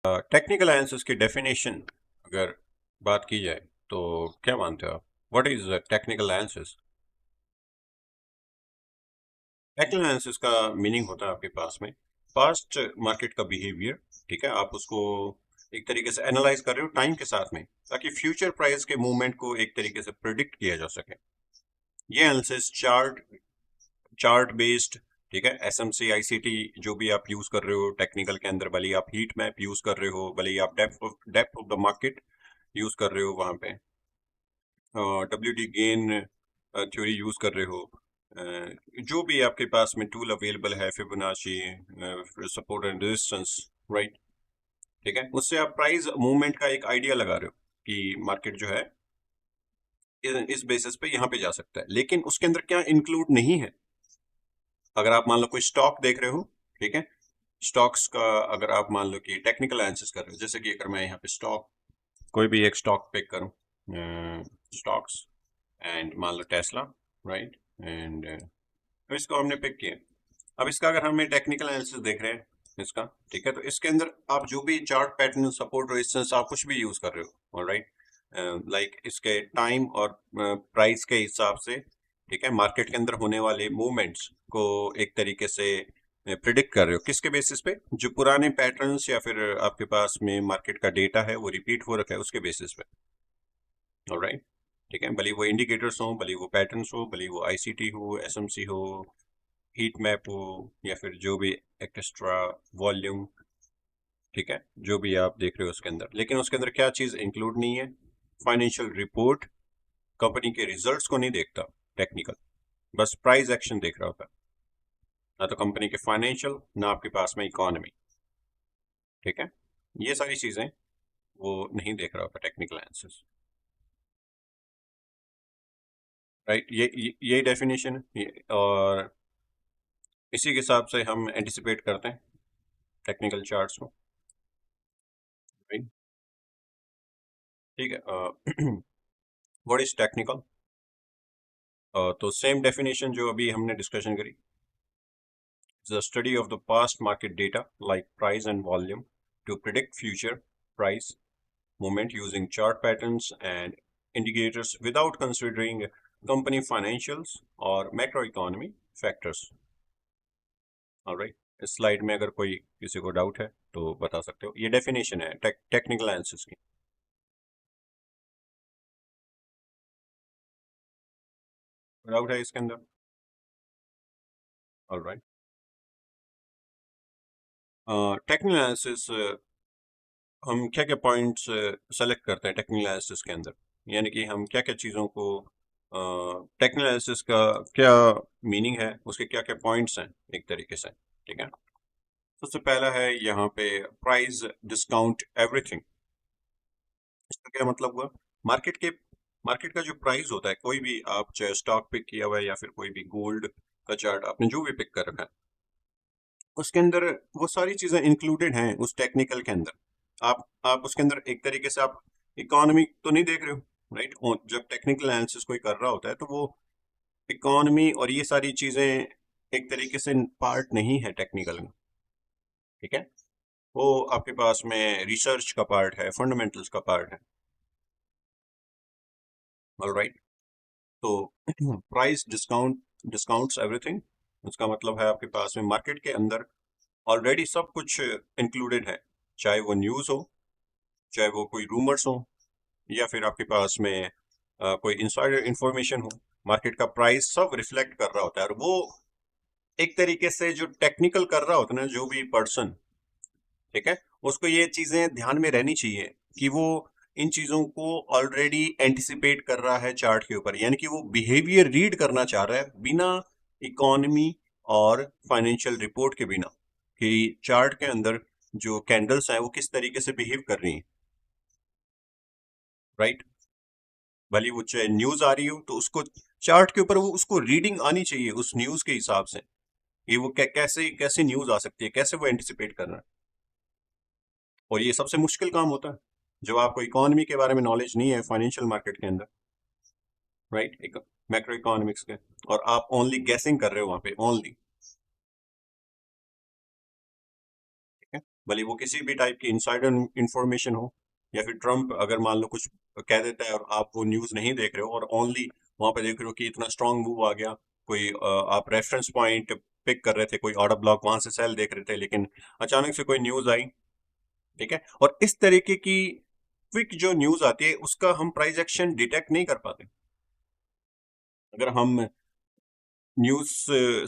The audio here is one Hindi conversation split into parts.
टेक्निकल एनालिसिस की डेफिनेशन अगर बात की जाए तो क्या मानते हो आप? What is technical analysis? Technical analysis का मीनिंग होता है आपके पास में पास्ट मार्केट का बिहेवियर। ठीक है, आप उसको एक तरीके से एनालाइज कर रहे हो टाइम के साथ में, ताकि फ्यूचर प्राइस के मूवमेंट को एक तरीके से प्रिडिक्ट किया जा सके। ये एनालिसिस चार्ट बेस्ड, ठीक है, एसएमसी आईसीटी जो भी आप यूज कर रहे हो टेक्निकल के अंदर, भले ही आप हीट मैप यूज कर रहे हो, भले ही आप depth of the market use कर रहे हो वहां पे, W D gain theory use कर रहे हो, जो भी आपके पास में टूल अवेलेबल है, Fibonacci, support and resistance, right. ठीक है, उससे आप प्राइस मूवमेंट का एक आइडिया लगा रहे हो कि मार्केट जो है इस बेसिस पे यहाँ पे जा सकता है। लेकिन उसके अंदर क्या इंक्लूड नहीं है, अगर आप मान लो कोई स्टॉक देख रहे हो, ठीक है, स्टॉक्स का अगर आप मान लो कि टेक्निकल एनालिसिस कर रहे हो, जैसे कि अगर मैं यहाँ पे स्टॉक, कोई भी एक स्टॉक पिक करूँ, स्टॉक्स, एंड मान लो टेस्ला, राइट, एंड इसको हमने पिक किया। अब इसका अगर हमें टेक्निकल एनालिसिस देख रहे हैं इसका, ठीक है, तो इसके अंदर आप जो भी चार्ट पैटर्न, सपोर्ट, रेजिस्टेंस, आप कुछ भी यूज कर रहे हो, ऑलराइट, लाइक इसके टाइम और प्राइस के हिसाब से, ठीक है, मार्केट के अंदर होने वाले मूवमेंट्स को एक तरीके से प्रिडिक्ट कर रहे हो। किसके बेसिस पे? जो पुराने पैटर्न्स या फिर आपके पास में मार्केट का डेटा है वो रिपीट हो रखा है उसके बेसिस पे, ऑलराइट। ठीक है, भले वो इंडिकेटर्स हो, भले वो पैटर्न्स हो, भले वो आईसीटी हो, एसएमसी हो, हीट मैप हो, या फिर जो भी एक्स्ट्रा वॉल्यूम, ठीक है, जो भी आप देख रहे हो उसके अंदर। लेकिन उसके अंदर क्या चीज इंक्लूड नहीं है? फाइनेंशियल रिपोर्ट, कंपनी के रिजल्ट्स को नहीं देखता टेक्निकल, बस प्राइस एक्शन देख रहा होता है, ना तो कंपनी के फाइनेंशियल, ना आपके पास में इकोनॉमी। ठीक है, ये सारी चीजें वो नहीं देख रहा होता टेक्निकल एनालिसिस, राइट। यही डेफिनेशन है और इसी के हिसाब से हम एंटिसिपेट करते हैं टेक्निकल चार्ट्स को, राइट। ठीक है, व्हाट इज टेक्निकल? तो सेम डेफिनेशन जो अभी हमने डिस्कशन करी, the study of the past market data like price and volume to predict future price movement using chart patterns and indicators without considering company financials or macroeconomy factors. Alright, इस स्लाइड में अगर कोई किसी को डाउट है तो बता सकते हो। ये डेफिनेशन है टेक्निकल एनालिसिस की। डाउट है इसके अंदर? ऑलराइट, टेक्निकल एनालिसिस हम क्या क्या पॉइंट्स सेलेक्ट करते हैं टेक्निकल एनालिसिस के अंदर, यानी कि हम क्या क्या चीज़ों को, टेक्निकल एनालिसिस का क्या मीनिंग है, उसके क्या क्या पॉइंट्स हैं एक तरीके से। ठीक है, सबसे पहला है यहाँ पे प्राइस डिस्काउंट एवरीथिंग। इसका क्या मतलब हुआ? मार्केट के मार्केट का जो प्राइस होता है, कोई भी आप चाहे स्टॉक पिक किया हुआ है या फिर कोई भी गोल्ड का चार्ट आपने जो भी पिक कर रखा है, उसके अंदर वो सारी चीजें इंक्लूडेड हैं उस टेक्निकल के अंदर। आप उसके अंदर एक तरीके से आप इकोनॉमी तो नहीं देख रहे हो, राइट। जब टेक्निकल एनालिसिस कोई कर रहा होता है तो वो इकोनॉमी और ये सारी चीजें एक तरीके से पार्ट नहीं है टेक्निकल में। ठीक है, वो आपके पास में रिसर्च का पार्ट है, फंडामेंटल्स का पार्ट है, ऑलराइट। तो प्राइस डिस्काउंट्स एवरीथिंग, उसका मतलब है आपके पास में मार्केट के अंदर ऑलरेडी सब कुछ इंक्लूडेड है, चाहे वो न्यूज़ हो, चाहे वो कोई रूमर्स हो, या फिर आपके पास में कोई इनसाइडर इंफॉर्मेशन हो। मार्केट का प्राइस सब रिफ्लेक्ट कर रहा होता है, और वो एक तरीके से जो टेक्निकल कर रहा होता है ना, जो भी पर्सन, ठीक है, उसको ये चीजें ध्यान में रहनी चाहिए कि वो इन चीजों को ऑलरेडी एंटिसिपेट कर रहा है चार्ट के ऊपर, यानी कि वो बिहेवियर रीड करना चाह रहा है बिना इकोनॉमी और फाइनेंशियल रिपोर्ट के बिना, कि चार्ट के अंदर जो कैंडल्स हैं वो किस तरीके से बिहेव कर रही हैं, राइट। भले वो चाहे न्यूज आ रही हो तो उसको चार्ट के ऊपर वो उसको रीडिंग आनी चाहिए उस न्यूज के हिसाब से, कि वो कैसे कैसे न्यूज आ सकती है, कैसे वो एंटिसिपेट करना है। और ये सबसे मुश्किल काम होता है जब आपको इकोनॉमी के बारे में नॉलेज नहीं है फाइनेंशियल मार्केट के अंदर, राइट, एक मैक्रो इकोनॉमिक्स के, और आप ओनली गैसिंग कर रहे हो वहां पे ओनली। ठीक है, भले वो किसी भी टाइप की इनसाइडर इंफॉर्मेशन हो, या फिर ट्रम्प अगर मान लो कुछ कह देता है और आप वो न्यूज़ नहीं देख रहे हो और ओनली वहां पे देख रहे हो कि इतना स्ट्रांग मूव आ गया, कोई आप रेफरेंस पॉइंट पिक कर रहे थे, कोई ऑर्डर ब्लॉक वहां से सेल देख रहे थे, लेकिन अचानक से कोई न्यूज़ आई, ठीक है, और इस तरीके की क्विक जो न्यूज़ आती है उसका हम प्राइस एक्शन डिटेक्ट नहीं कर पाते अगर हम न्यूज़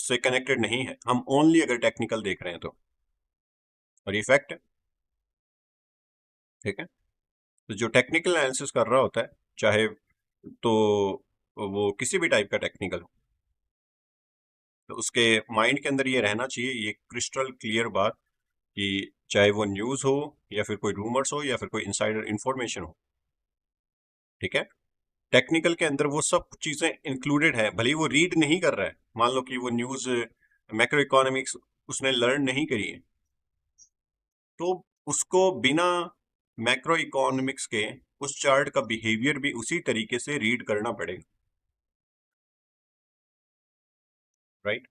से कनेक्टेड नहीं है, हम ओनली अगर टेक्निकल देख रहे हैं तो। और ये फैक्ट है, ठीक है। तो जो टेक्निकल एनालिसिस कर रहा होता है, चाहे तो वो किसी भी टाइप का टेक्निकल हो, तो उसके माइंड के अंदर ये रहना चाहिए, ये क्रिस्टल क्लियर बात, कि चाहे वो न्यूज़ हो या फिर कोई रूमर्स हो या फिर कोई इनसाइडर इंफॉर्मेशन हो, ठीक है, टेक्निकल के अंदर वो सब चीज़ें इंक्लूडेड है। भले ही वो रीड नहीं कर रहा है, मान लो कि वो न्यूज़ मैक्रो इकोनॉमिक्स उसने लर्न नहीं करी है, तो उसको बिना मैक्रो इकोनॉमिक्स के उस चार्ट का बिहेवियर भी उसी तरीके से रीड करना पड़ेगा, राइट।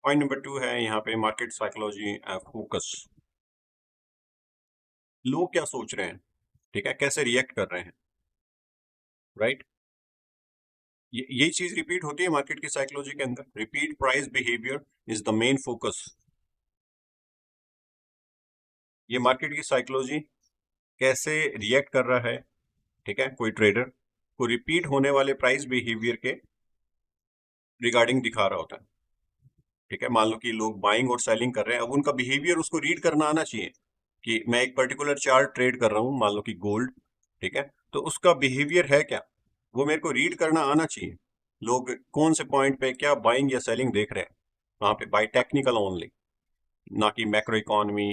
पॉइंट नंबर 2 है यहाँ पे मार्केट साइकोलॉजी फोकस। लोग क्या सोच रहे हैं, ठीक है, कैसे रिएक्ट कर रहे हैं, राइट। यही चीज रिपीट होती है मार्केट की साइकोलॉजी के अंदर, repeat price behaviour is the main focus. ये मार्केट की साइकोलॉजी कैसे रिएक्ट कर रहा है, ठीक है, कोई ट्रेडर को रिपीट होने वाले प्राइस बिहेवियर के रिगार्डिंग दिखा रहा होता है, ठीक है। मान लो कि लोग बाइंग और सेलिंग कर रहे हैं, अब उनका बिहेवियर उसको रीड करना आना चाहिए, कि मैं एक पर्टिकुलर चार्ट ट्रेड कर रहा हूं, मान लो कि गोल्ड, ठीक है, तो उसका बिहेवियर है क्या, वो मेरे को रीड करना आना चाहिए। लोग कौन से पॉइंट पे क्या बाइंग या सेलिंग देख रहे हैं वहां पे, बाय टेक्निकल ओनली, ना कि मैक्रो इकोनॉमी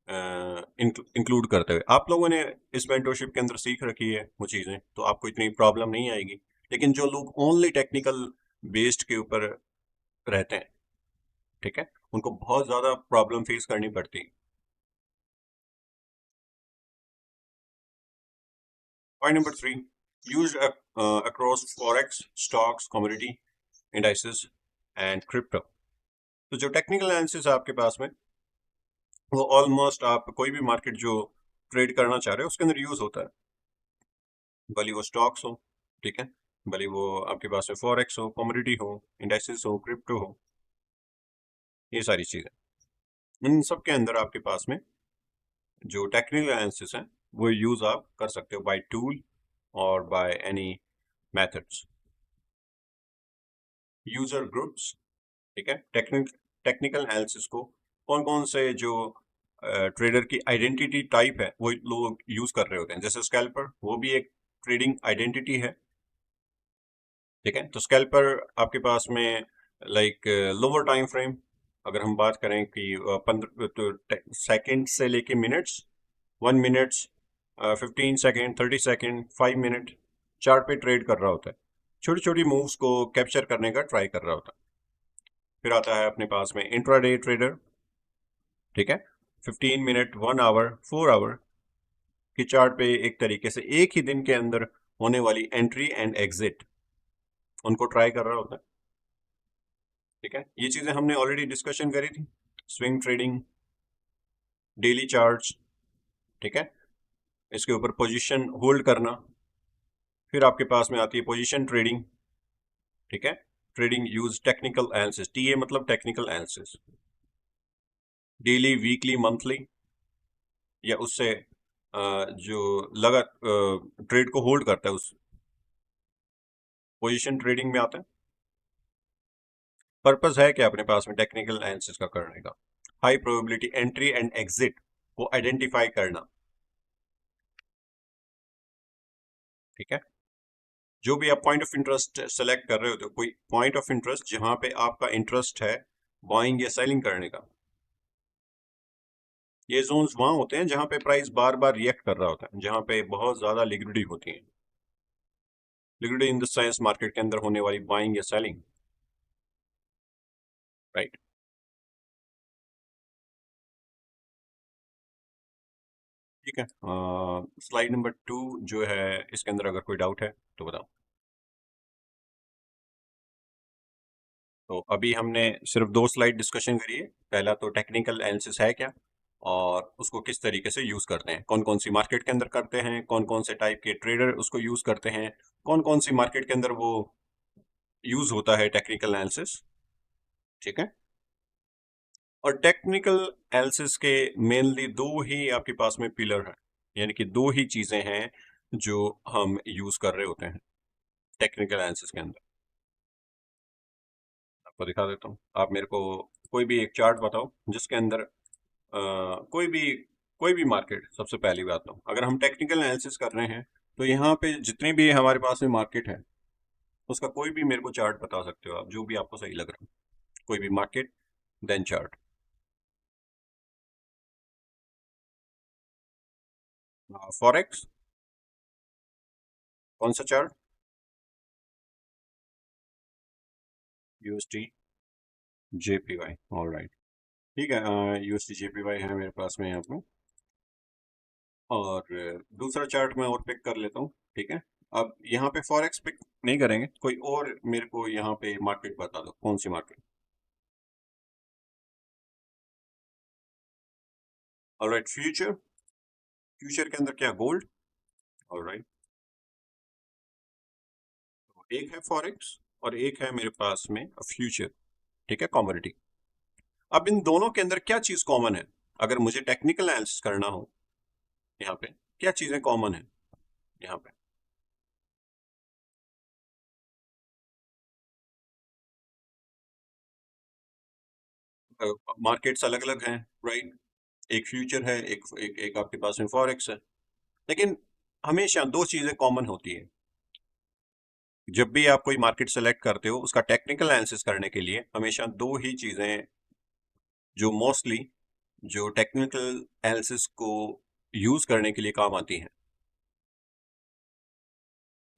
इंक्लूड करते हुए। आप लोगों ने इस मेंटरशिप के अंदर सीख रखी है वो चीज़ें, तो आपको इतनी प्रॉब्लम नहीं आएगी। लेकिन जो लोग ओनली टेक्निकल बेस्ड के ऊपर रहते हैं, ठीक है, उनको बहुत ज़्यादा प्रॉब्लम फेस करनी पड़ती है। Point number 3, use across forex, stocks, commodity, indices and crypto. तो जो टेक्निकल एनालिसिस है आपके पास में, वो ऑलमोस्ट आप कोई भी मार्केट जो ट्रेड करना चाह रहे हो उसके अंदर यूज होता है, भले वो स्टॉक्स हो, ठीक है, भले वो आपके पास में फॉरेक्स हो, कमोडिटी हो, इंडेक्सेस हो, क्रिप्टो हो, ये सारी चीजें, इन सब के अंदर आपके पास में जो टेक्निकल एनालिसिस है वो यूज आप कर सकते हो बाय टूल और by any methods. User groups, ठीक है, टेक्निकल एनालिसिस को कौन कौन से जो ट्रेडर की आइडेंटिटी टाइप है वो लोग यूज कर रहे होते हैं, जैसे स्कैल्पर, वो भी एक ट्रेडिंग आइडेंटिटी है, ठीक है। तो स्कैल्पर आपके पास में लाइक लोअर टाइम फ्रेम, अगर हम बात करें कि 15 तो सेकेंड से लेके minutes, 1 minutes, 15 second, 30 second, 5 minute chart पे ट्रेड कर रहा होता है, छोटी छोटी मूव्स को कैप्चर करने का ट्राई कर रहा होता है। फिर आता है अपने पास में इंट्राडे ट्रेडर, ठीक है, 15 मिनट, 1 आवर, 4 आवर की चार्ट पे एक तरीके से एक ही दिन के अंदर होने वाली एंट्री एंड एग्जिट उनको ट्राई कर रहा होता है, ठीक है। ये चीजें हमने ऑलरेडी डिस्कशन करी थी, स्विंग ट्रेडिंग, डेली चार्ट्स, ठीक है, इसके ऊपर पोजीशन होल्ड करना। फिर आपके पास में आती है पोजीशन ट्रेडिंग, ठीक है, trading use technical analysis, TA मतलब technical analysis, daily, weekly, monthly, या उससे जो लगा ट्रेड को होल्ड करता है, उस पोजीशन ट्रेडिंग में आता है। पर्पस है क्या अपने पास में टेक्निकल एनालिसिस का करने का, high probability entry and exit को आइडेंटिफाई करना, ठीक है। जो भी आप पॉइंट ऑफ इंटरेस्ट सेलेक्ट कर रहे हो, तो कोई पॉइंट ऑफ इंटरेस्ट जहां पे आपका इंटरेस्ट है बाइंग या सेलिंग करने का, ये जोन्स वहां होते हैं जहां पे प्राइस बार बार रिएक्ट कर रहा होता है, जहां पे बहुत ज्यादा लिक्विडिटी होती है, liquidity in the sense market के अंदर होने वाली बाइंग या सेलिंग, राइट। ठीक है, स्लाइड नंबर 2 जो है, इसके अंदर अगर कोई डाउट है तो बताओ। तो अभी हमने सिर्फ दो स्लाइड डिस्कशन करी है। पहला तो टेक्निकल एनालिसिस है क्या और उसको किस तरीके से यूज करते हैं, कौन कौन सी मार्केट के अंदर करते हैं, कौन कौन से टाइप के ट्रेडर उसको यूज करते हैं, कौन कौन सी मार्केट के अंदर वो यूज होता है टेक्निकल एनालिसिस। ठीक है। और टेक्निकल एनालिसिस के मेनली दो ही आपके पास में पिलर है, यानी कि दो ही चीजें हैं जो हम यूज कर रहे होते हैं टेक्निकल एनालिसिस के अंदर। आपको दिखा देता हूँ, आप मेरे को कोई भी एक चार्ट बताओ जिसके अंदर कोई भी मार्केट। सबसे पहली बात तो अगर हम टेक्निकल एनालिसिस कर रहे हैं तो यहाँ पे जितने भी हमारे पास में मार्केट है उसका कोई भी मेरे को चार्ट बता सकते हो आप, जो भी आपको सही लग रहा है, कोई भी मार्केट देन चार्ट। फॉरेक्स, कौन सा चार्ट? UST JPY, alright. ठीक है, यूएसटी जेपीवाई है मेरे पास में यहाँ पे। और दूसरा चार्ट मैं और पिक कर लेता हूँ। ठीक है। अब यहाँ पे फॉरेक्स पिक नहीं करेंगे, कोई और मेरे को यहाँ पे मार्केट बता दो, कौन सी मार्केट? Alright, future. फ्यूचर के अंदर क्या, गोल्ड? ऑलराइट। एक है फॉरेक्स और एक है मेरे पास में फ्यूचर। ठीक है, कमोडिटी। अब इन दोनों के अंदर क्या चीज कॉमन है? अगर मुझे टेक्निकल एनालिसिस करना हो यहाँ पे, क्या चीजें कॉमन है यहाँ पे? मार्केट्स अलग अलग हैं, राइट। एक फ्यूचर है, एक आपके पास में फॉरेक्स है, लेकिन हमेशा दो चीजें कॉमन होती है। जब भी आप कोई मार्केट सेलेक्ट करते हो उसका टेक्निकल एनालिसिस करने के लिए हमेशा दो ही चीजें जो मोस्टली जो टेक्निकल एनालिसिस को यूज करने के लिए काम आती हैं।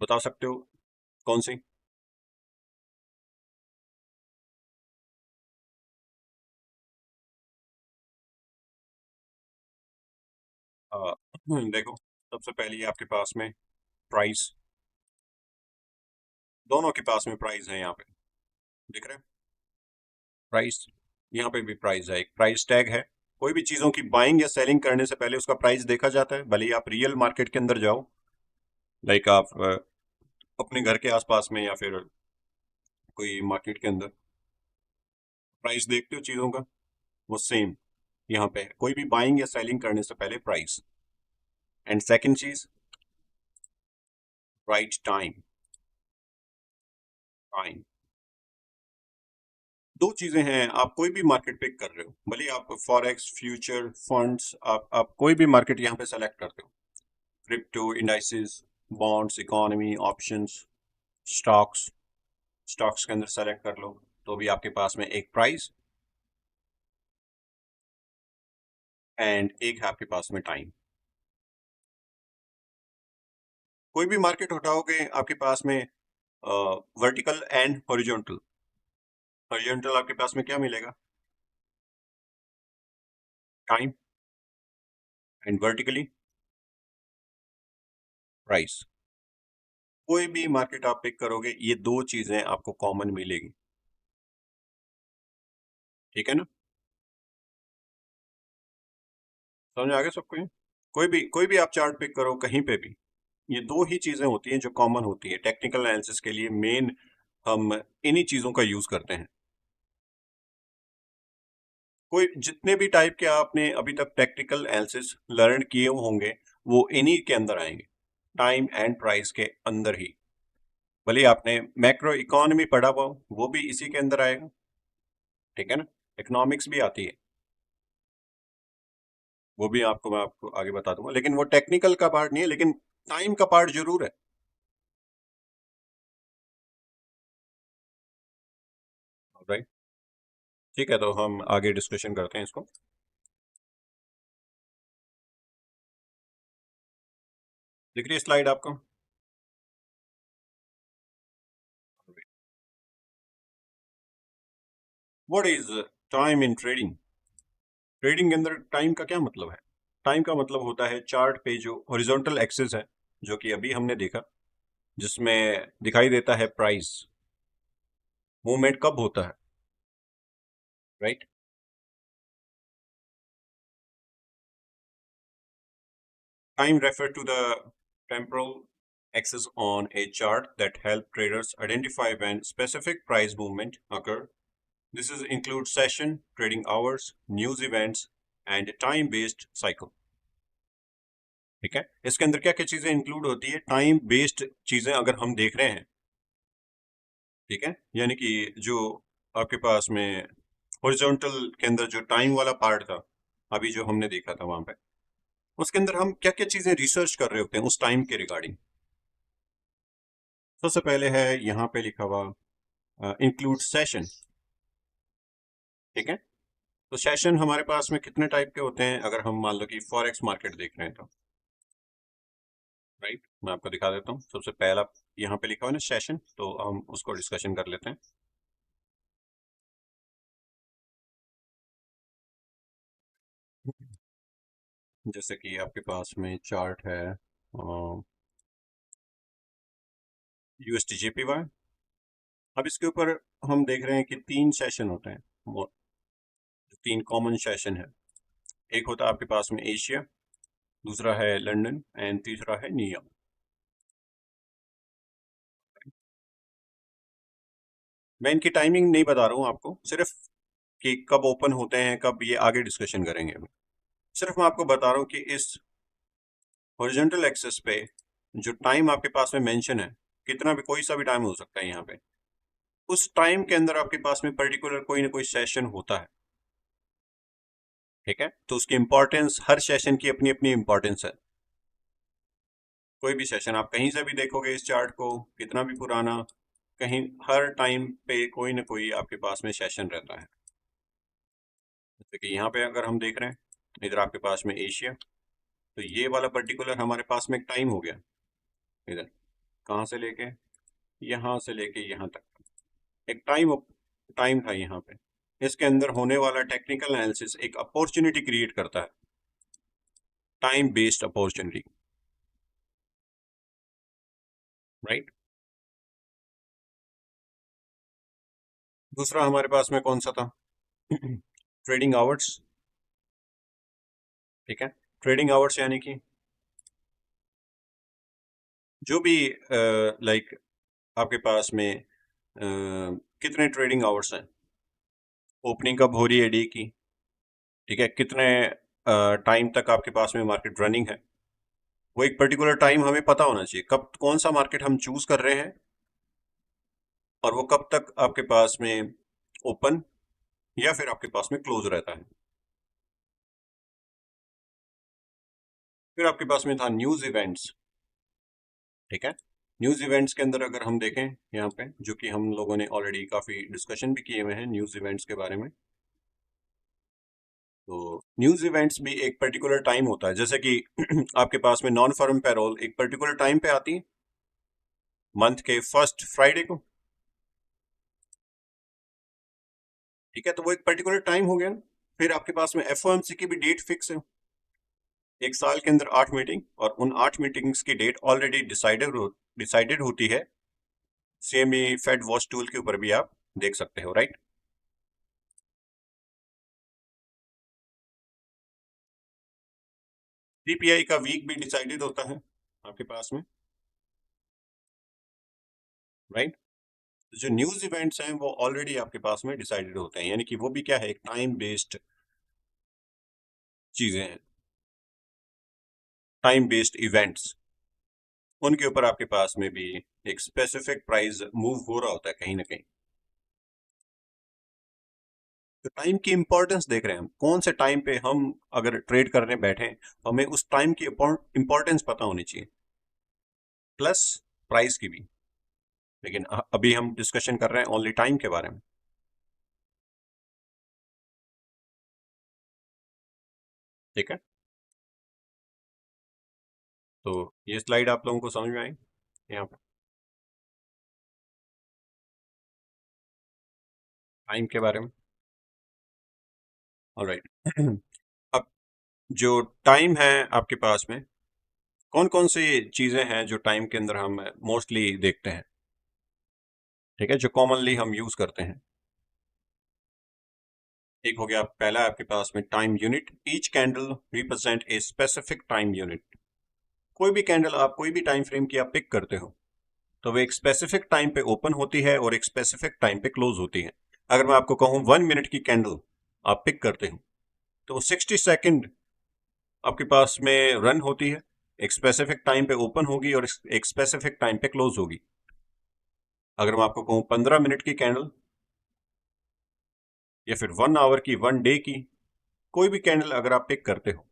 बता सकते हो कौन सी? देखो, सबसे पहले आपके पास में प्राइस, दोनों के पास में प्राइस है यहाँ पे, दिख रहा है प्राइस? यहाँ पे भी प्राइस है, एक प्राइस टैग है। कोई भी चीजों की बाइंग या सेलिंग करने से पहले उसका प्राइस देखा जाता है, भले ही आप रियल मार्केट के अंदर जाओ, लाइक आप अपने घर के आसपास में या फिर कोई मार्केट के अंदर प्राइस देखते हो चीजों का, वो सेम यहाँ पे है। कोई भी बाइंग या सेलिंग करने से पहले प्राइस। एंड सेकंड चीज, राइट टाइम। टाइम, दो चीजें हैं। आप कोई भी मार्केट पिक कर रहे हो, भले आप फॉरेक्स, फ्यूचर, फंड्स, आप कोई भी मार्केट यहाँ पे सेलेक्ट करते हो, crypto, indices, bonds, economy, options, stocks, stocks के अंदर सेलेक्ट कर लो, तो भी आपके पास में एक प्राइस एंड एक है आपके पास में टाइम। कोई भी मार्केट उठाओगे आपके पास में वर्टिकल एंड हॉरिजॉन्टल। हॉरिजॉन्टल आपके पास में क्या मिलेगा? टाइम। And vertically price. कोई भी मार्केट आप पिक करोगे ये दो चीजें आपको कॉमन मिलेगी। ठीक है ना? समझ आ गया सबको ये? कोई भी आप चार्ट पिक करो कहीं पे भी, ये दो ही चीजें होती हैं जो कॉमन होती है टेक्निकल एनालिसिस के लिए। मेन हम इन्हीं चीजों का यूज करते हैं। कोई जितने भी टाइप के आपने अभी तक टेक्निकल एनालिसिस लर्न किए होंगे वो इन्हीं के अंदर आएंगे, टाइम एंड प्राइस के अंदर ही। भले आपने मैक्रो इकोनॉमी पढ़ा हुआ हो, वो भी इसी के अंदर आएगा। ठीक है ना? इकोनॉमिक्स भी आती है, वो भी आपको मैं आपको आगे बता दूंगा, लेकिन वो टेक्निकल का पार्ट नहीं है, लेकिन टाइम का पार्ट जरूर है। राइट। ठीक है, तो हम आगे डिस्कशन करते हैं इसको। दिख रही है स्लाइड आपको? What is time in trading? Trading के अंदर टाइम का क्या मतलब है? टाइम का मतलब होता है चार्ट पे जो हॉरिजॉन्टल एक्सिस है, जो कि अभी हमने देखा, जिसमें दिखाई देता है प्राइस, मूवमेंट कब होता है, right? Time refer to the temporal axis on a chart that help traders identify when specific price movement occur. This is include session, trading hours, news events and time based cycle. ठीक है, इसके अंदर क्या क्या चीजें इंक्लूड होती है? टाइम बेस्ड चीजें अगर हम देख रहे हैं, ठीक है, यानी कि जो आपके पास में हॉरिजॉन्टल के अंदर जो टाइम वाला पार्ट था, अभी जो हमने देखा था वहां पे, उसके अंदर हम क्या क्या चीजें रिसर्च कर रहे होते हैं उस टाइम के रिगार्डिंग। सबसे पहले है यहाँ पे लिखा हुआ इंक्लूड सेशन। ठीक है, तो सेशन हमारे पास में कितने टाइप के होते हैं अगर हम मान लो कि फॉरेक्स मार्केट देख रहे हैं तो, राइट? मैं आपको दिखा देता हूँ। सबसे पहला यहाँ पे लिखा हुआ है ना सेशन, तो हम उसको डिस्कशन कर लेते हैं। जैसे कि आपके पास में चार्ट है यूएसटी जेपीवाई। अब इसके ऊपर हम देख रहे हैं कि तीन सेशन होते हैं, तीन कॉमन सेशन है। एक होता है आपके पास में एशिया, दूसरा है लंदन एंड तीसरा है न्यूयॉर्क। मैं इनकी टाइमिंग नहीं बता रहा हूँ आपको, सिर्फ कि कब ओपन होते हैं, कब, ये आगे डिस्कशन करेंगे हम। सिर्फ मैं आपको बता रहा हूँ कि इस हॉरिजॉन्टल एक्सेस पे जो टाइम आपके पास में मेंशन है, कितना भी कोई सा भी टाइम हो सकता है यहाँ पे, उस टाइम के अंदर आपके पास में पर्टिकुलर कोई ना कोई सेशन होता है। ठीक है, तो उसकी इंपॉर्टेंस, हर सेशन की अपनी अपनी इंपॉर्टेंस है। कोई भी सेशन आप कहीं से भी देखोगे इस चार्ट को, कितना भी पुराना, कहीं हर टाइम पे कोई ना कोई आपके पास में सेशन रहता है। जैसे कि यहाँ पे अगर हम देख रहे हैं, इधर आपके पास में एशिया, तो ये वाला पर्टिकुलर हमारे पास में एक टाइम हो गया। इधर कहाँ से लेके, यहाँ से लेके यहाँ तक एक टाइम टाइम था यहाँ पे। इसके अंदर होने वाला टेक्निकल एनालिसिस एक अपॉर्चुनिटी क्रिएट करता है, टाइम बेस्ड अपॉर्चुनिटी, राइट? दूसरा हमारे पास में कौन सा था? Trading hours. ठीक है, ट्रेडिंग आवर्स यानी कि जो भी लाइक आपके पास में कितने ट्रेडिंग आवर्स हैं, ओपनिंग कब हो रही है डे की, ठीक है, कितने टाइम तक आपके पास में मार्केट रनिंग है, वो एक पर्टिकुलर टाइम हमें पता होना चाहिए, कब कौन सा मार्केट हम चूज कर रहे हैं और वो कब तक आपके पास में ओपन या फिर आपके पास में क्लोज रहता है। फिर आपके पास में था न्यूज इवेंट्स। ठीक है, न्यूज इवेंट्स के अंदर अगर हम देखें यहाँ पे, जो कि हम लोगों ने ऑलरेडी काफी डिस्कशन भी किए हुए हैं न्यूज इवेंट्स के बारे में, तो न्यूज इवेंट्स भी एक पर्टिकुलर टाइम होता है। जैसे कि आपके पास में नॉन फर्म पैरोल एक पर्टिकुलर टाइम पे आती है, मंथ के फर्स्ट फ्राइडे को। ठीक है, तो वो एक पर्टिकुलर टाइम हो गया ना। फिर आपके पास में एफओएमसी की भी डेट फिक्स है, एक साल के अंदर 8 मीटिंग, और उन 8 मीटिंग्स की डेट ऑलरेडी डिसाइडेड होती है। सीएमई फेड वॉच टूल के ऊपर भी आप देख सकते हो, राइट? सीपीआई का वीक भी डिसाइडेड होता है आपके पास में, राइट? जो न्यूज इवेंट्स हैं वो ऑलरेडी आपके पास में डिसाइडेड होते हैं, यानी कि वो भी क्या है, एक टाइम बेस्ड चीजें हैं, टाइम बेस्ड इवेंट्स। उनके ऊपर आपके पास में भी एक स्पेसिफिक प्राइस मूव हो रहा होता है कहीं ना कहीं। तो टाइम की इंपॉर्टेंस देख रहे हैं हम, कौन से टाइम पे हम अगर ट्रेड करने बैठे तो हमें उस टाइम की इंपॉर्टेंस पता होनी चाहिए, प्लस प्राइस की भी। लेकिन अभी हम डिस्कशन कर रहे हैं ओनली टाइम के बारे में। ठीक है, तो ये स्लाइड आप लोगों को समझ में आई यहाँ पे टाइम के बारे में? ऑलराइट। अब जो टाइम है आपके पास में, कौन कौन सी चीजें हैं जो टाइम के अंदर हम मोस्टली देखते हैं? ठीक है, जो कॉमनली हम यूज करते हैं। एक हो गया पहला आपके पास में time unit, each candle represent a specific time unit. कोई भी कैंडल आप कोई भी टाइम फ्रेम की आप पिक करते हो तो वो एक स्पेसिफिक टाइम पे ओपन होती है और एक स्पेसिफिक टाइम पे क्लोज होती है। अगर मैं आपको कहूं 1 मिनट की कैंडल आप पिक करते हो तो 60 सेकेंड आपके पास में रन होती है, एक स्पेसिफिक टाइम पे ओपन होगी और एक स्पेसिफिक टाइम पे क्लोज होगी। अगर मैं आपको कहूं 15 मिनट की कैंडल या फिर 1 आवर की, 1 डे की, कोई भी कैंडल अगर आप पिक करते हो,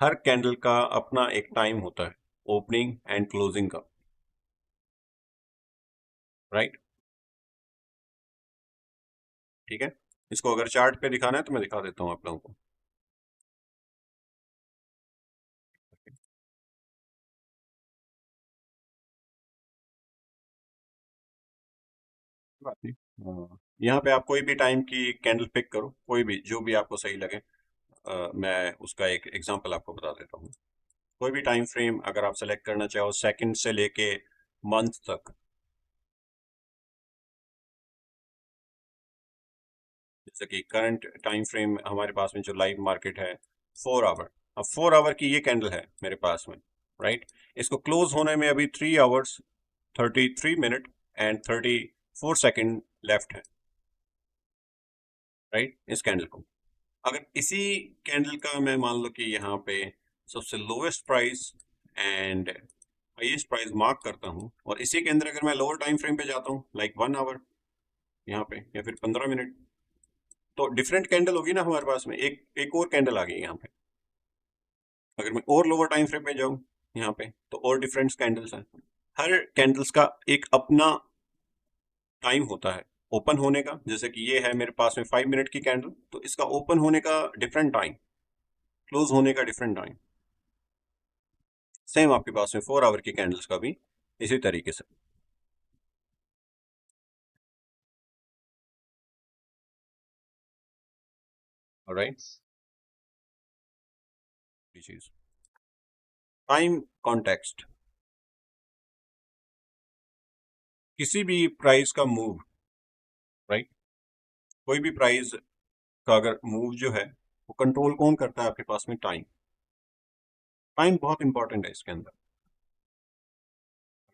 हर कैंडल का अपना एक टाइम होता है ओपनिंग एंड क्लोजिंग का, राइट। ठीक है, इसको अगर चार्ट पे दिखाना है तो मैं दिखा देता हूं आप लोगों को। बात नहीं। यहाँ पे आप कोई भी टाइम की कैंडल पिक करो, कोई भी जो भी आपको सही लगे। मैं उसका एक एग्जांपल आपको बता देता हूँ। कोई भी टाइम फ्रेम अगर आप सेलेक्ट करना चाहो सेकंड से लेके मंथ तक, जैसे कि करंट टाइम फ्रेम हमारे पास में जो लाइव मार्केट है 4 आवर। अब 4 आवर की ये कैंडल है मेरे पास में, राइट। इसको क्लोज होने में अभी 3 hours 33 minute and 34 second left है, राइट। इस कैंडल को अगर इसी कैंडल का मैं मान लो कि यहाँ पे सबसे lowest price and highest price mark करता हूँ और इसी के अंदर अगर मैं लोअर टाइम फ्रेम पे जाता हूँ लाइक 1 आवर यहाँ पे या फिर 15 मिनट, तो डिफरेंट कैंडल होगी ना हमारे पास में, एक एक और कैंडल आ गई यहाँ पे। अगर मैं और लोअर टाइम फ्रेम पे जाऊँ यहाँ पे तो और डिफरेंट कैंडल्स हैं। हर कैंडल्स का एक अपना टाइम होता है ओपन होने का। जैसे कि ये है मेरे पास में 5 मिनट की कैंडल, तो इसका ओपन होने का डिफरेंट टाइम, क्लोज होने का डिफरेंट टाइम। सेम आपके पास में 4 आवर की कैंडल्स का भी इसी तरीके से, राइट। चीज टाइम कॉन्टेक्स्ट, किसी भी प्राइस का मूव, राइट। कोई भी प्राइस का अगर मूव जो है वो कंट्रोल कौन करता है आपके पास में, टाइम। टाइम बहुत इंपॉर्टेंट है इसके अंदर।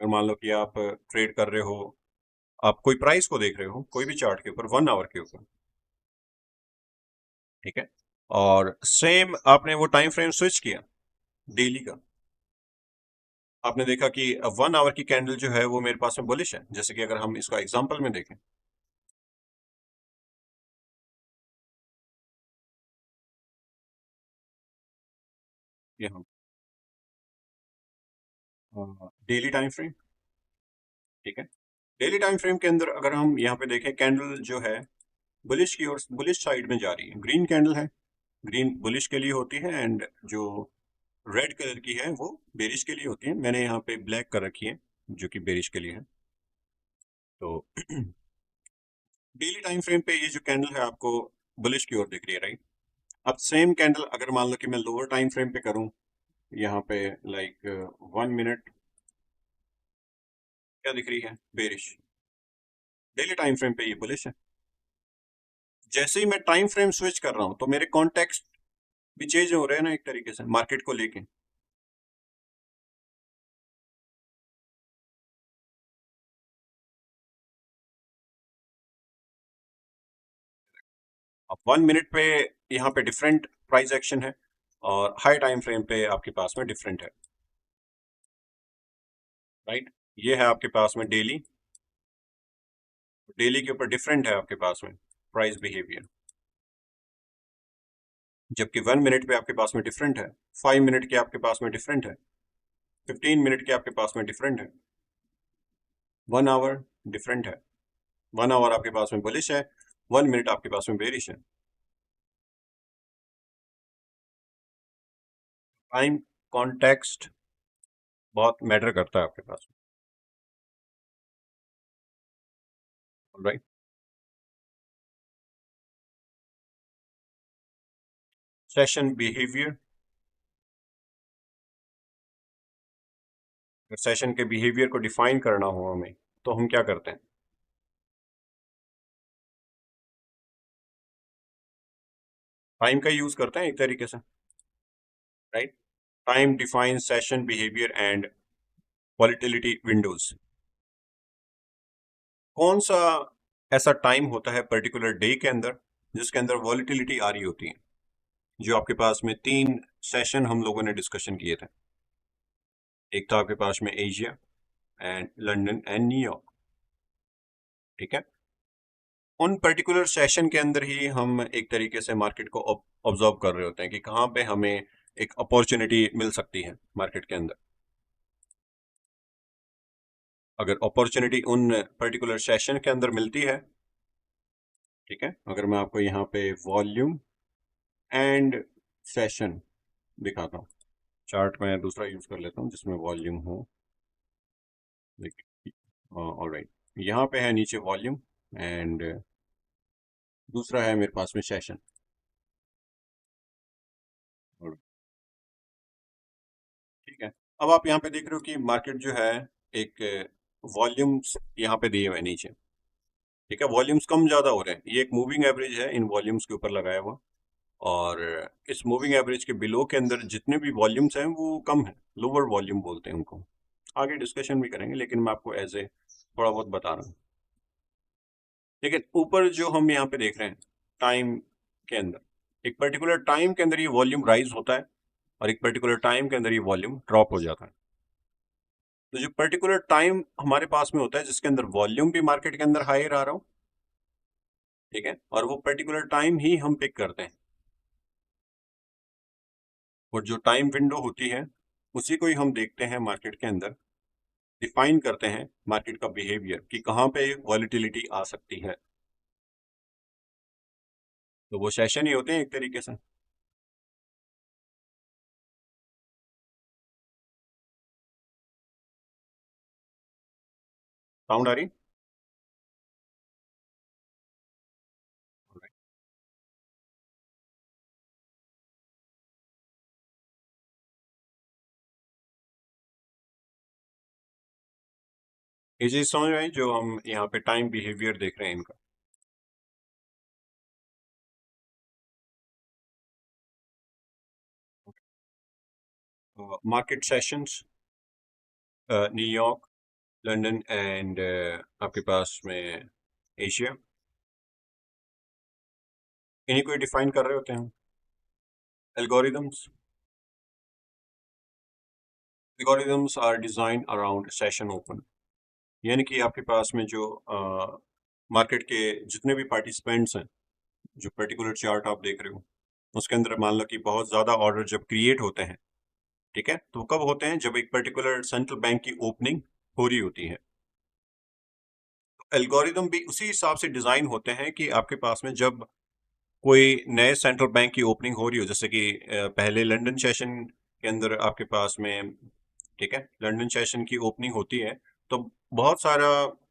अगर मान लो कि आप ट्रेड कर रहे हो, आप कोई प्राइस को देख रहे हो कोई भी चार्ट के ऊपर 1 आवर के ऊपर, ठीक है, और सेम आपने वो टाइम फ्रेम स्विच किया डेली का, आपने देखा कि 1 आवर की कैंडल जो है वो मेरे पास में बुलिश है। जैसे कि अगर हम इसका एग्जांपल में देखें, ये हम डेली टाइम फ्रेम, ठीक है। डेली टाइम फ्रेम के अंदर अगर हम यहाँ पे देखें कैंडल जो है बुलिश की ओर, बुलिश साइड में जा रही है, ग्रीन कैंडल है, ग्रीन बुलिश के लिए होती है एंड जो रेड कलर की है वो बेरिश के लिए होती है। मैंने यहाँ पे ब्लैक कर रखी है जो कि बेरिश के लिए है। तो डेली टाइम फ्रेम पे ये जो कैंडल है आपको बुलिश की ओर दिख रही है, राइट। अब सेम कैंडल अगर मान लो कि मैं लोअर टाइम फ्रेम पे करूं, यहाँ पे लाइक 1 मिनट, क्या दिख रही है, बेरिश। डेली टाइम फ्रेम पे ये बुलिश है। जैसे ही मैं टाइम फ्रेम स्विच कर रहा हूं तो मेरे कॉन्टेक्स्ट भी चेंज हो रहे हैं ना एक तरीके से मार्केट को लेके। अब 1 मिनट पे यहाँ पे डिफरेंट प्राइस एक्शन है और हाई टाइम फ्रेम पे आपके पास में डिफरेंट है, राइट। ये है आपके पास में डेली, डेली के ऊपर डिफरेंट है आपके पास में प्राइस बिहेवियर। जबकि 1 मिनट पे आपके पास में डिफरेंट है, 5 मिनट के आपके पास में डिफरेंट है, 15 मिनट के आपके पास में डिफरेंट है, 1 आवर डिफरेंट है। 1 आवर आपके पास में बुलिश है, 1 मिनट आपके पास में बेरिश है। टाइम कॉन्टेक्स्ट बहुत मैटर करता है आपके पास, राइट। सेशन बिहेवियर, सेशन के बिहेवियर को डिफाइन करना हो हमें तो हम क्या करते हैं, टाइम का यूज करते हैं एक तरीके से, right. Time defines session behaviour and volatility Windows. कौन सा ऐसा टाइम होता है पर्टिकुलर डे के अंदर जिसके अंदर वॉलेटिलिटी आ रही होती है? जो आपके पास में तीन सेशन हम लोगों ने डिस्कशन किए थे। एक था आपके पास में Asia and London and New York, ठीक है। उन पर्टिकुलर सेशन के अंदर ही हम एक तरीके से मार्केट को ऑब्जर्व कर रहे होते हैं कि कहाँ पे हमें एक अपॉर्चुनिटी मिल सकती है मार्केट के अंदर। अगर अपॉर्चुनिटी उन पर्टिकुलर सेशन के अंदर मिलती है, ठीक है, अगर मैं आपको यहाँ पे वॉल्यूम एंड सेशन दिखाता हूँ, चार्ट में दूसरा यूज कर लेता हूँ जिसमें वॉल्यूम हो। देखिए, ऑलराइट, यहाँ पे है नीचे वॉल्यूम एंड दूसरा है मेरे पास में सेशन। ठीक है, अब आप यहाँ पे देख रहे हो कि मार्केट जो है एक वॉल्यूम्स यहाँ पे दिए हुए हैं नीचे, ठीक है। वॉल्यूम्स कम ज़्यादा हो रहे हैं, ये एक मूविंग एवरेज है इन वॉल्यूम्स के ऊपर लगाया हुआ, और इस मूविंग एवरेज के बिलो के अंदर जितने भी वॉल्यूम्स हैं वो कम है, लोअर वॉल्यूम बोलते हैं उनको। आगे डिस्कशन भी करेंगे, लेकिन मैं आपको एज ए थोड़ा बहुत बता रहा हूँ। लेकिन ऊपर जो हम यहाँ पे देख रहे हैं टाइम के अंदर, एक पर्टिकुलर टाइम के अंदर ये वॉल्यूम राइज होता है और एक पर्टिकुलर टाइम के अंदर ये वॉल्यूम ड्रॉप हो जाता है। तो जो पर्टिकुलर टाइम हमारे पास में होता है जिसके अंदर वॉल्यूम भी मार्केट के अंदर हायर आ रहा हो, ठीक है, और वो पर्टिकुलर टाइम ही हम पिक करते हैं, और जो टाइम विंडो होती है उसी को ही हम देखते हैं मार्केट के अंदर, डिफाइन करते हैं मार्केट का बिहेवियर कि कहाँ पे वॉलिटिलिटी आ सकती है। तो वो सेशन ही होते हैं एक तरीके से। साउंड आ रही? ये चीज समझ में आई जो हम यहाँ पे टाइम बिहेवियर देख रहे हैं इनका। Market sessions, New York, London and आपके पास में एशिया, इन्हीं को डिफाइन कर रहे होते हैं। Algorithms, algorithms are design around session open, यानी कि आपके पास में जो मार्केट के जितने भी पार्टिसिपेंट्स हैं, जो पर्टिकुलर चार्ट आप देख रहे हो उसके अंदर मान लो कि बहुत ज़्यादा ऑर्डर जब क्रिएट होते हैं, ठीक है, तो कब होते हैं? जब एक पर्टिकुलर सेंट्रल बैंक की ओपनिंग हो रही होती है। एल्गोरिदम भी उसी हिसाब से डिज़ाइन होते हैं कि आपके पास में जब कोई नए सेंट्रल बैंक की ओपनिंग हो रही हो, जैसे कि पहले लंदन सेशन के अंदर आपके पास में, ठीक है, लंदन सेशन की ओपनिंग होती है तो बहुत सारा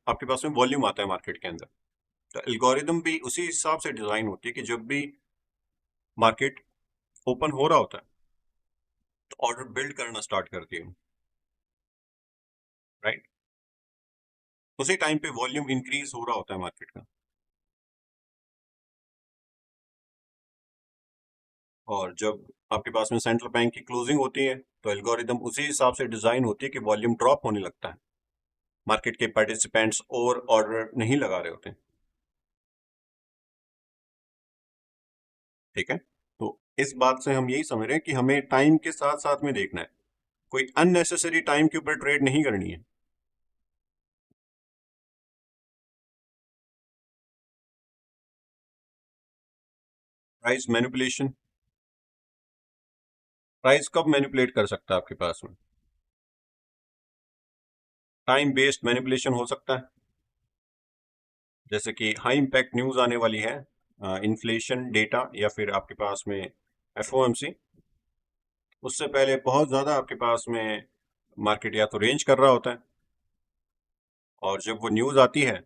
आपके पास में वॉल्यूम आता है मार्केट के अंदर। तो एल्गोरिदम भी उसी हिसाब से डिज़ाइन होती है कि जब भी मार्केट ओपन हो रहा होता है तो ऑर्डर बिल्ड करना स्टार्ट करती है, राइट। उसी टाइम पे वॉल्यूम इंक्रीज हो रहा होता है मार्केट का, और जब आपके पास में सेंट्रल बैंक की क्लोजिंग होती है तो एल्गोरिदम उसी हिसाब से डिज़ाइन होती है कि वॉल्यूम ड्रॉप होने लगता है, मार्केट के पार्टिसिपेंट्स और ऑर्डर नहीं लगा रहे होते, ठीक है। तो इस बात से हम यही समझ रहे हैं कि हमें टाइम के साथ साथ में देखना है, कोई अननेसेसरी टाइम के ऊपर ट्रेड नहीं करनी है। प्राइस मैनिपुलेशन, प्राइस कब मैनिपुलेट कर सकता है आपके पास में? टाइम बेस्ड मैनिपुलेशन हो सकता है, जैसे कि हाई इम्पैक्ट न्यूज़ आने वाली है, इन्फ्लेशन डेटा, या फिर आपके पास में एफओएमसी, उससे पहले बहुत ज़्यादा आपके पास में मार्केट या तो रेंज कर रहा होता है, और जब वो न्यूज़ आती है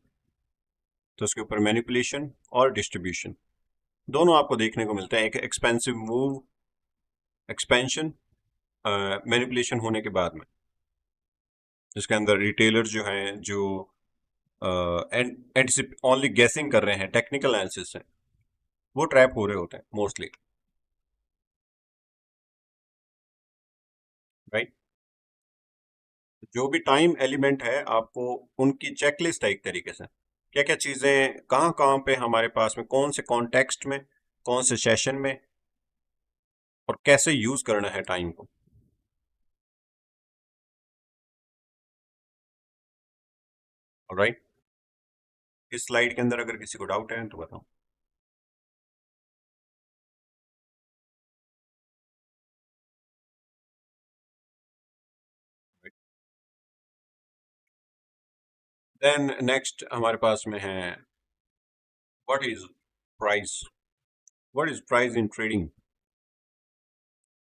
तो उसके ऊपर मैनिपुलेशन और डिस्ट्रीब्यूशन दोनों आपको देखने को मिलता है। एक एक्सपेंसिव मूव, एक्सपेंशन, मैनिपुलेशन होने के बाद में, जिसके अंदर रिटेलर जो हैं, जो एंड ओनली गेसिंग कर रहे हैं, टेक्निकल एनालिसिस से, वो ट्रैप हो रहे होते हैं मोस्टली, राइट। जो भी टाइम एलिमेंट है, आपको उनकी चेकलिस्ट है एक तरीके से, क्या क्या चीजें कहाँ कहाँ पे हमारे पास में, कौन से कॉन्टेक्स्ट में, कौन से सेशन में, और कैसे यूज करना है टाइम को, राइट। इस स्लाइड के अंदर अगर किसी को डाउट है तो बताओ। देन नेक्स्ट हमारे पास में है, what is price, what is price in trading.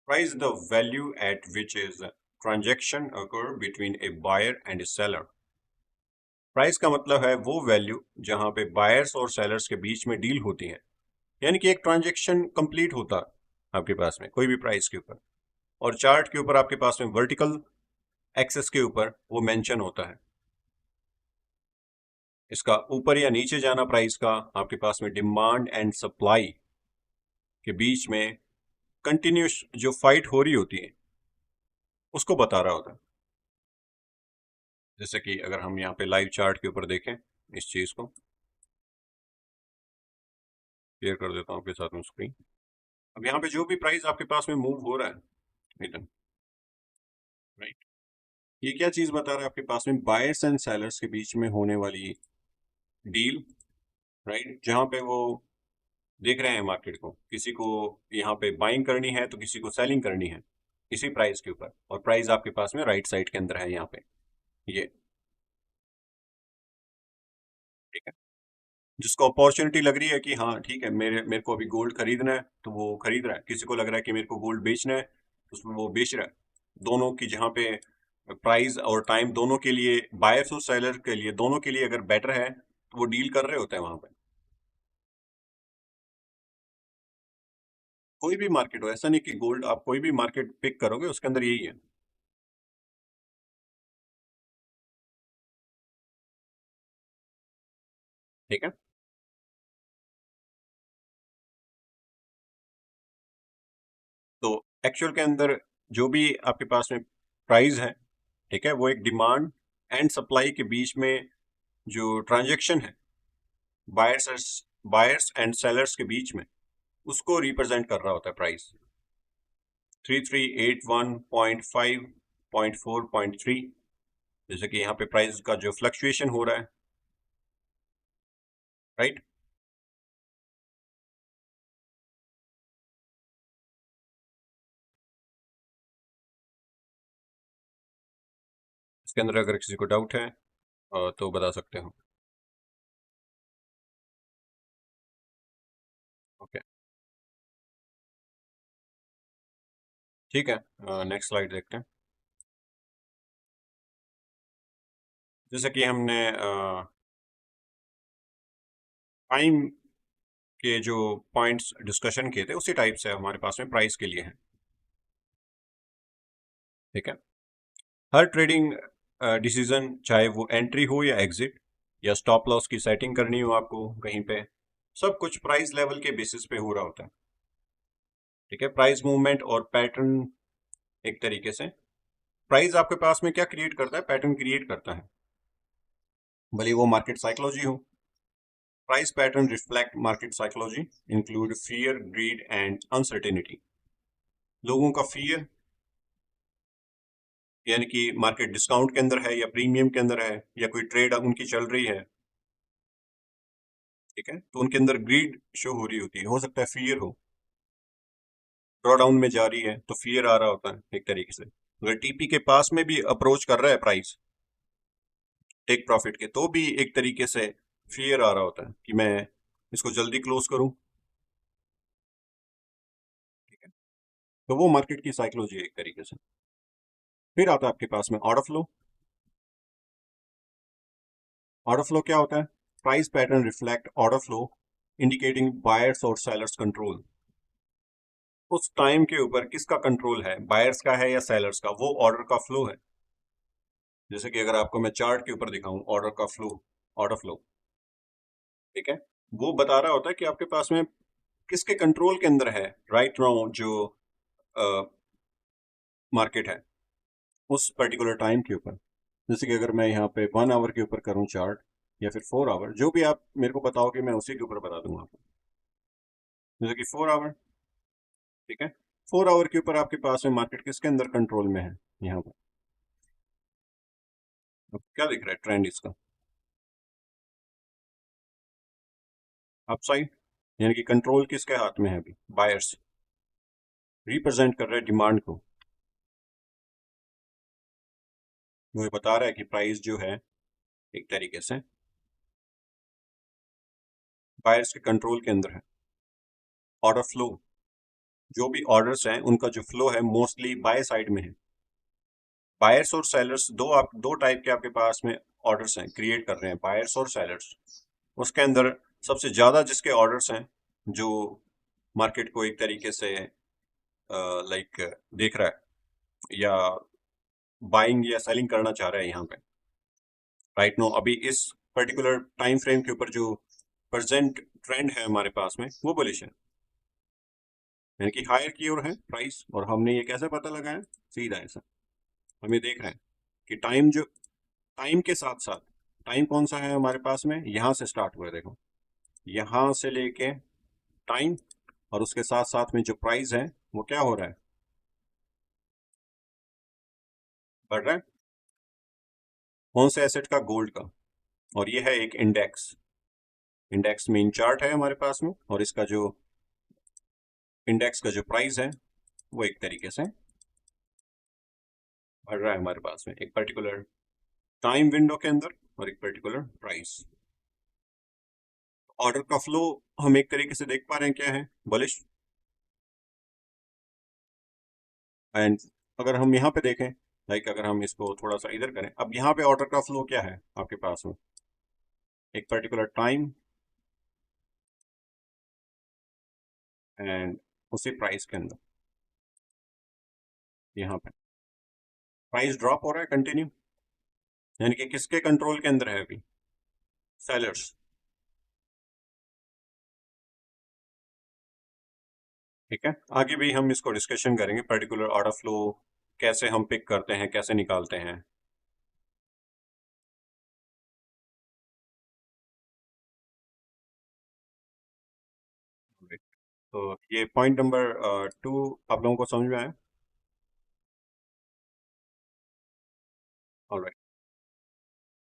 Price the value at which is transaction occur between a buyer and a seller. Price का मतलब है वो वैल्यू जहां पे बायर्स और सेलर्स के बीच में डील होती है, यानी कि एक ट्रांजेक्शन कंप्लीट होता है आपके पास में कोई भी प्राइस के ऊपर, और चार्ट के ऊपर आपके पास में वर्टिकल एक्सेस के ऊपर वो मेंशन होता है। इसका ऊपर या नीचे जाना प्राइस का आपके पास में डिमांड एंड सप्लाई के बीच में कंटिन्यूस जो फाइट हो रही होती है उसको बता रहा होता है। जैसे कि अगर हम यहाँ पे लाइव चार्ट के ऊपर देखें, इस चीज को क्लियर कर देता हूँ आपके साथ में स्क्रीन। अब यहाँ पे जो भी प्राइस आपके पास में मूव हो रहा है, राइट, ये क्या चीज बता रहा है आपके पास में, बायर्स एंड सेलर्स के बीच में होने वाली डील, राइट, जहां पे वो देख रहे हैं मार्केट को, किसी को यहाँ पे बाइंग करनी है तो किसी को सेलिंग करनी है इसी प्राइस के ऊपर, और प्राइस आपके पास में राइट साइड के अंदर है यहाँ पे ये, ठीक है। जिसको अपॉर्चुनिटी लग रही है कि हाँ ठीक है, मेरे मेरे को अभी गोल्ड खरीदना है तो वो खरीद रहा है, किसी को लग रहा है कि मेरे को गोल्ड बेचना है तो उसमें वो बेच रहा है। दोनों की जहाँ पे प्राइस और टाइम दोनों के लिए, बायर्स और सेलर के लिए, दोनों के लिए अगर बेटर है तो वो डील कर रहे होते हैं वहां पे। कोई भी मार्केट हो, ऐसा नहीं कि गोल्ड, आप कोई भी मार्केट पिक करोगे उसके अंदर यही है, ठीक है। तो एक्चुअल के अंदर जो भी आपके पास में प्राइस है, ठीक है, वो एक डिमांड एंड सप्लाई के बीच में जो ट्रांजैक्शन है, बायर्स बायर्स एंड सेलर्स के बीच में, उसको रिप्रेजेंट कर रहा होता है प्राइस। 3381.5.4.3, जैसे कि यहाँ पे प्राइस का जो फ्लक्चुएशन हो रहा है, राइट। इसके अंदर अगर किसी को डाउट है तो बता सकते हो। ओके, ठीक है, नेक्स्ट स्लाइड देखते हैं। जैसे कि हमने टाइम के जो पॉइंट्स डिस्कशन किए थे उसी टाइप से हमारे पास में प्राइस के लिए है, ठीक है। हर ट्रेडिंग डिसीजन, चाहे वो एंट्री हो या एग्जिट या स्टॉप लॉस की सेटिंग करनी हो आपको कहीं पे, सब कुछ प्राइस लेवल के बेसिस पे हो रहा होता है, ठीक है। प्राइस मूवमेंट और पैटर्न, एक तरीके से प्राइस आपके पास में क्या क्रिएट करता है, पैटर्न क्रिएट करता है, भले वो मार्केट साइकोलॉजी हो। Price pattern reflect market psychology, include fear, grid and uncertainty. लोगों का फियर, यानी कि मार्केट डिस्काउंट के अंदर है या प्रीमियम के अंदर है या कोई ट्रेड उनकी चल रही है, ठीक है, तो उनके अंदर ग्रीड शो हो रही होती है, हो सकता है फियर हो, ड्रॉ डाउन में जा रही है तो फियर आ रहा होता है एक तरीके से। अगर टीपी के पास में भी अप्रोच कर रहा है प्राइस टेक प्रॉफिट के, तो भी एक तरीके से फियर आ रहा होता है कि मैं इसको जल्दी क्लोज करूं, ठीक है। तो वो मार्केट की साइकोलॉजी है एक तरीके से। फिर आता है आपके पास में ऑर्डर फ्लो। ऑर्डर फ्लो क्या होता है, price pattern reflect order flow, indicating buyers और सेलर्स कंट्रोल। उस टाइम के ऊपर किसका कंट्रोल है, बायर्स का है या सेलर्स का, वो ऑर्डर का फ्लो है। जैसे कि अगर आपको मैं चार्ट के ऊपर दिखाऊं ऑर्डर का फ्लो, ऑर्डर फ्लो, ठीक है। वो बता रहा होता है कि आपके पास में किसके कंट्रोल के अंदर है राइट नाउ जो मार्केट है उस पर्टिकुलर टाइम के ऊपर। जैसे कि अगर मैं यहाँ पे 1 आवर के ऊपर करूँ चार्ट, या फिर 4 आवर, जो भी आप मेरे को बताओगे मैं उसी के ऊपर बता दूंगा आपको। जैसे कि 4 आवर, ठीक है। 4 आवर के ऊपर आपके पास में मार्केट किसके अंदर कंट्रोल में है, यहाँ पर। अब क्या दिख रहा है ट्रेंड इसका, अपसाइड, यानी कि कंट्रोल किसके हाथ में है अभी, बायर्स, रिप्रेजेंट कर रहे हैं डिमांड को। वो ये बता रहा है कि प्राइस जो है एक तरीके से बायर्स के कंट्रोल के अंदर है। ऑर्डर फ्लो, जो भी ऑर्डर्स हैं उनका जो फ्लो है मोस्टली बाय साइड में है। बायर्स और सेलर्स, दो टाइप के आपके पास में ऑर्डर्स हैं, क्रिएट कर रहे हैं बायर्स और सेलर्स। उसके अंदर सबसे ज़्यादा जिसके ऑर्डर्स हैं, जो मार्केट को एक तरीके से लाइक देख रहा है या बाइंग या सेलिंग करना चाह रहा है यहाँ पे राइट नो, अभी इस पर्टिकुलर टाइम फ्रेम के ऊपर जो प्रेजेंट ट्रेंड है हमारे पास में वो बुलिश है, यानी कि हायर की ओर है प्राइस। और हमने ये कैसे पता लगाया, सीधा ऐसा हम ये देख रहे हैं कि टाइम के साथ साथ, टाइम कौन सा है हमारे पास में, यहाँ से स्टार्ट हुआ है देखो, यहाँ से लेके टाइम, और उसके साथ साथ में जो प्राइस है वो क्या हो रहा है, बढ़ रहा है। कौन से एसेट का, गोल्ड का। और ये है एक इंडेक्स, इंडेक्स मेन चार्ट है हमारे पास में, और इसका जो इंडेक्स का जो प्राइस है वो एक तरीके से बढ़ रहा है हमारे पास में एक पर्टिकुलर टाइम विंडो के अंदर और एक पर्टिकुलर प्राइस। ऑर्डर का फ्लो हम एक तरीके से देख पा रहे हैं क्या है, बुलिश। एंड अगर हम यहाँ पे देखें, लाइक अगर हम इसको थोड़ा सा इधर करें, अब यहाँ पे ऑर्डर का फ्लो क्या है आपके पास में, एक पर्टिकुलर टाइम एंड उसी प्राइस के अंदर यहाँ पे प्राइस ड्रॉप हो रहा है कंटिन्यू, यानी कि किसके कंट्रोल के अंदर है अभी, सेलर्स। ठीक है, आगे भी हम इसको डिस्कशन करेंगे, पर्टिकुलर ऑर्डर फ्लो कैसे हम पिक करते हैं, कैसे निकालते हैं। तो ये पॉइंट नंबर 2 आप लोगों को समझ में आया। ऑलराइट,